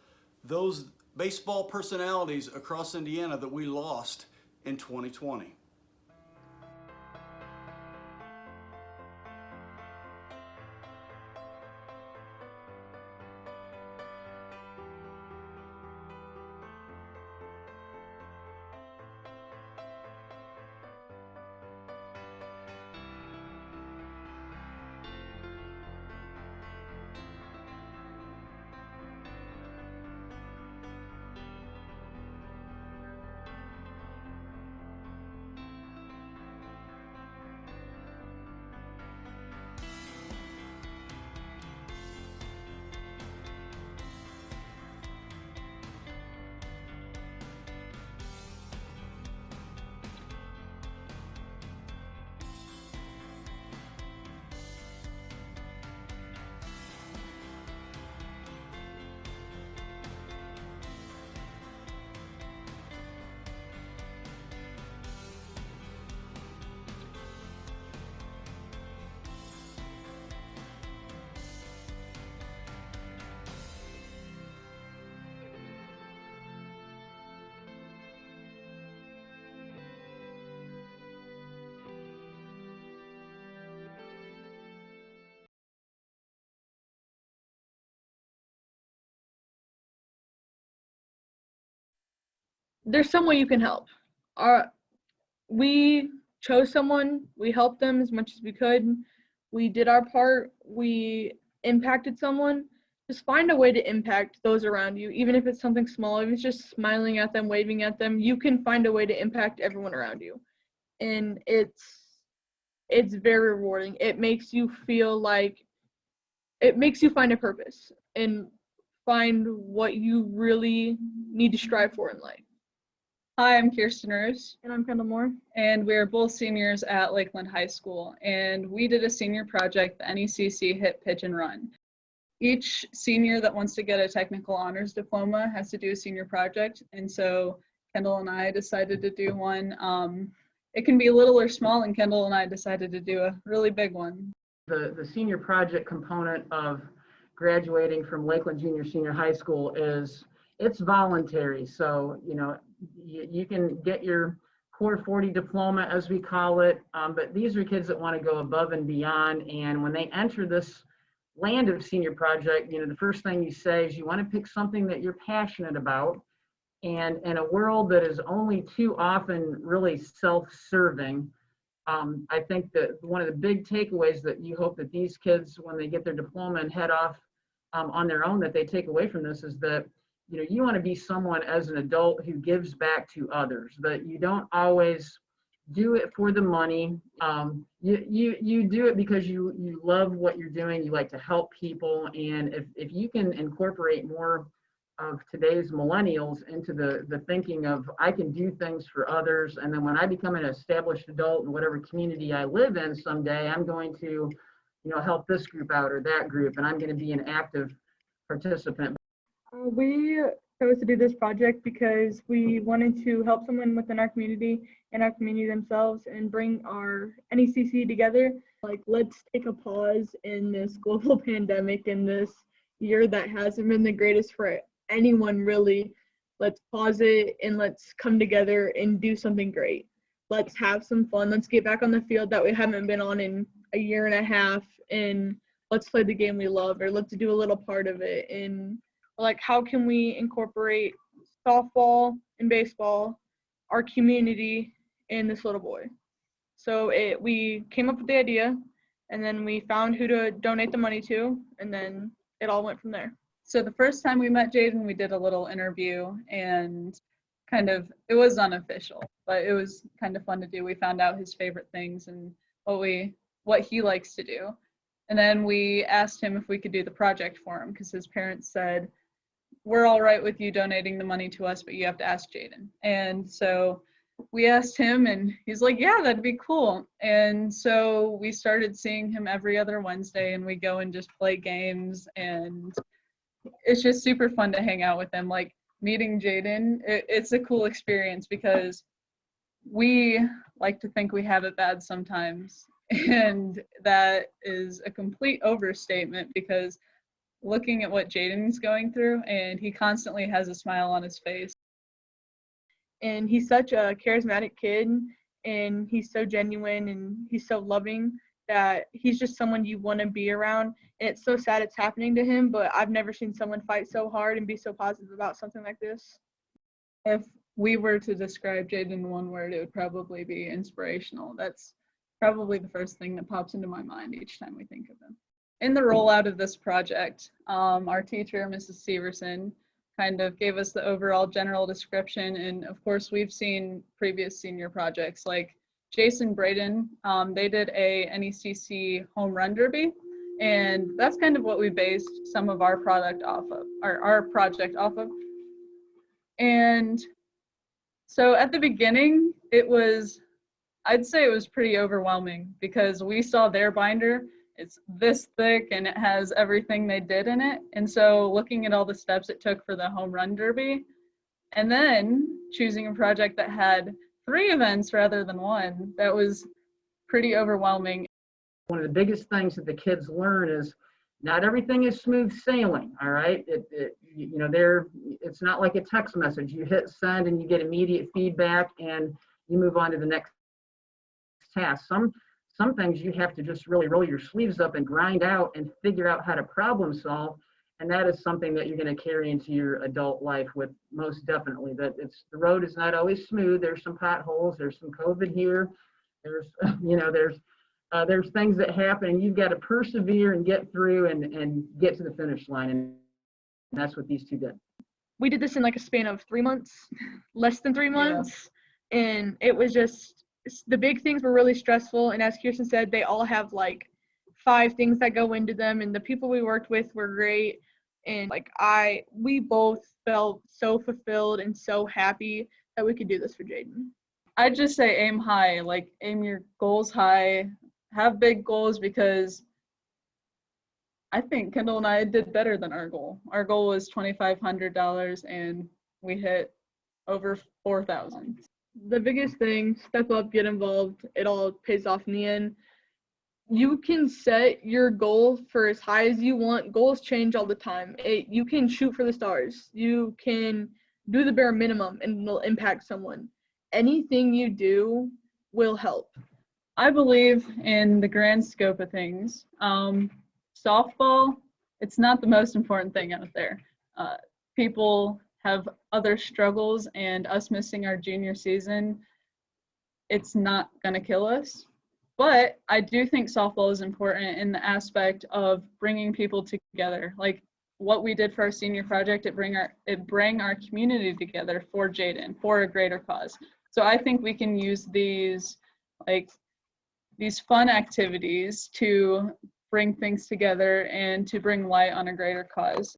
those baseball personalities across Indiana that we lost in 2020. there's some way you can help. We chose someone, we helped them as much as we could. We did our part, we impacted someone. Just find a way to impact those around you, even if it's something small, even if it's just smiling at them, waving at them. You can find a way to impact everyone around you. And it's very rewarding. It makes you feel like, it makes you find a purpose and find what you really need to strive for in life. Hi, I'm Kirsten Roos. And I'm Kendall Moore. And we're both seniors at Lakeland High School. And we did a senior project, the NECC Hit, Pitch, and Run. Each senior that wants to get a technical honors diploma has to do a senior project. And so Kendall and I decided to do one. It can be little or small, and Kendall and I decided to do a really big one. The senior project component of graduating from Lakeland Junior Senior High School it's voluntary. So, you can get your Core 40 diploma, as we call it, but these are kids that want to go above and beyond. And when they enter this land of senior project, the first thing you say is you want to pick something that you're passionate about. And in a world that is only too often really self-serving, I think that one of the big takeaways that you hope that these kids, when they get their diploma and head off on their own, that they take away from this is that you want to be someone as an adult who gives back to others, that you don't always do it for the money. You do it because you love what you're doing. You like to help people. And if you can incorporate more of today's millennials into the thinking of, I can do things for others, and then when I become an established adult in whatever community I live in someday, I'm going to help this group out or that group, and I'm going to be an active participant. We chose to do this project because we wanted to help someone within our community and our community themselves and bring our NECC together. Like, let's take a pause in this global pandemic, in this year that hasn't been the greatest for anyone really. Let's pause it and let's come together and do something great. Let's have some fun. Let's get back on the field that we haven't been on in a year and a half, and let's play the game we love, or let's do a little part of it. And like, how can we incorporate softball and baseball, our community, and this little boy? So we came up with the idea, and then we found who to donate the money to, and then it all went from there. So the first time we met Jaden, we did a little interview, and it was unofficial, but it was kind of fun to do. We found out his favorite things and what he likes to do. And then we asked him if we could do the project for him, because his parents said, we're all right with you donating the money to us, but you have to ask Jaden. And so we asked him, and he's like, yeah, that'd be cool. And so we started seeing him every other Wednesday, and we go and just play games, and it's just super fun to hang out with him. Like, meeting Jaden, it's a cool experience because we like to think we have it bad sometimes, and that is a complete overstatement, because looking at what Jaden's going through, and he constantly has a smile on his face. And he's such a charismatic kid, and he's so genuine, and he's so loving that he's just someone you want to be around. And it's so sad it's happening to him, but I've never seen someone fight so hard and be so positive about something like this. If we were to describe Jaden in one word, it would probably be inspirational. That's probably the first thing that pops into my mind each time we think of him. In the rollout of this project, our teacher, Mrs. Severson, kind of gave us the overall general description. And of course, we've seen previous senior projects like Jason Braden. They did a NECC home run derby, and that's kind of what we based some of our product off of, our project off of. And so at the beginning, I'd say it was pretty overwhelming, because we saw their binder. It's this thick and it has everything they did in it. And so looking at all the steps it took for the home run derby, and then choosing a project that had 3 events rather than 1, that was pretty overwhelming. One of the biggest things that the kids learn is not everything is smooth sailing, all right? It's not like a text message. You hit send and you get immediate feedback and you move on to the next task. Some things you have to just really roll your sleeves up and grind out and figure out how to problem solve. And that is something that you're going to carry into your adult life with, most definitely. That the road is not always smooth. There's some potholes. There's some COVID here. There's there's things that happen, and you've got to persevere and get through and get to the finish line. And that's what these two did. We did this in like a span of 3 months, less than 3 months. Yeah. And it was just, the big things were really stressful. And as Kirsten said, they all have like 5 things that go into them. And the people we worked with were great. And like we both felt so fulfilled and so happy that we could do this for Jaden. I'd just say aim high, like aim your goals high, have big goals, because I think Kendall and I did better than our goal. Our goal was $2,500 and we hit over 4,000. The biggest thing, step up, get involved. It all pays off in the end. You can set your goal for as high as you want. Goals change all the time. You can shoot for the stars. You can do the bare minimum and it'll impact someone. Anything you do will help. I believe in the grand scope of things. Softball, it's not the most important thing out there. People have other struggles, and us missing our junior season, it's not going to kill us. But I do think softball is important in the aspect of bringing people together. Like what we did for our senior project, it bring our community together for Jaden, for a greater cause. So I think we can use these fun activities to bring things together and to bring light on a greater cause.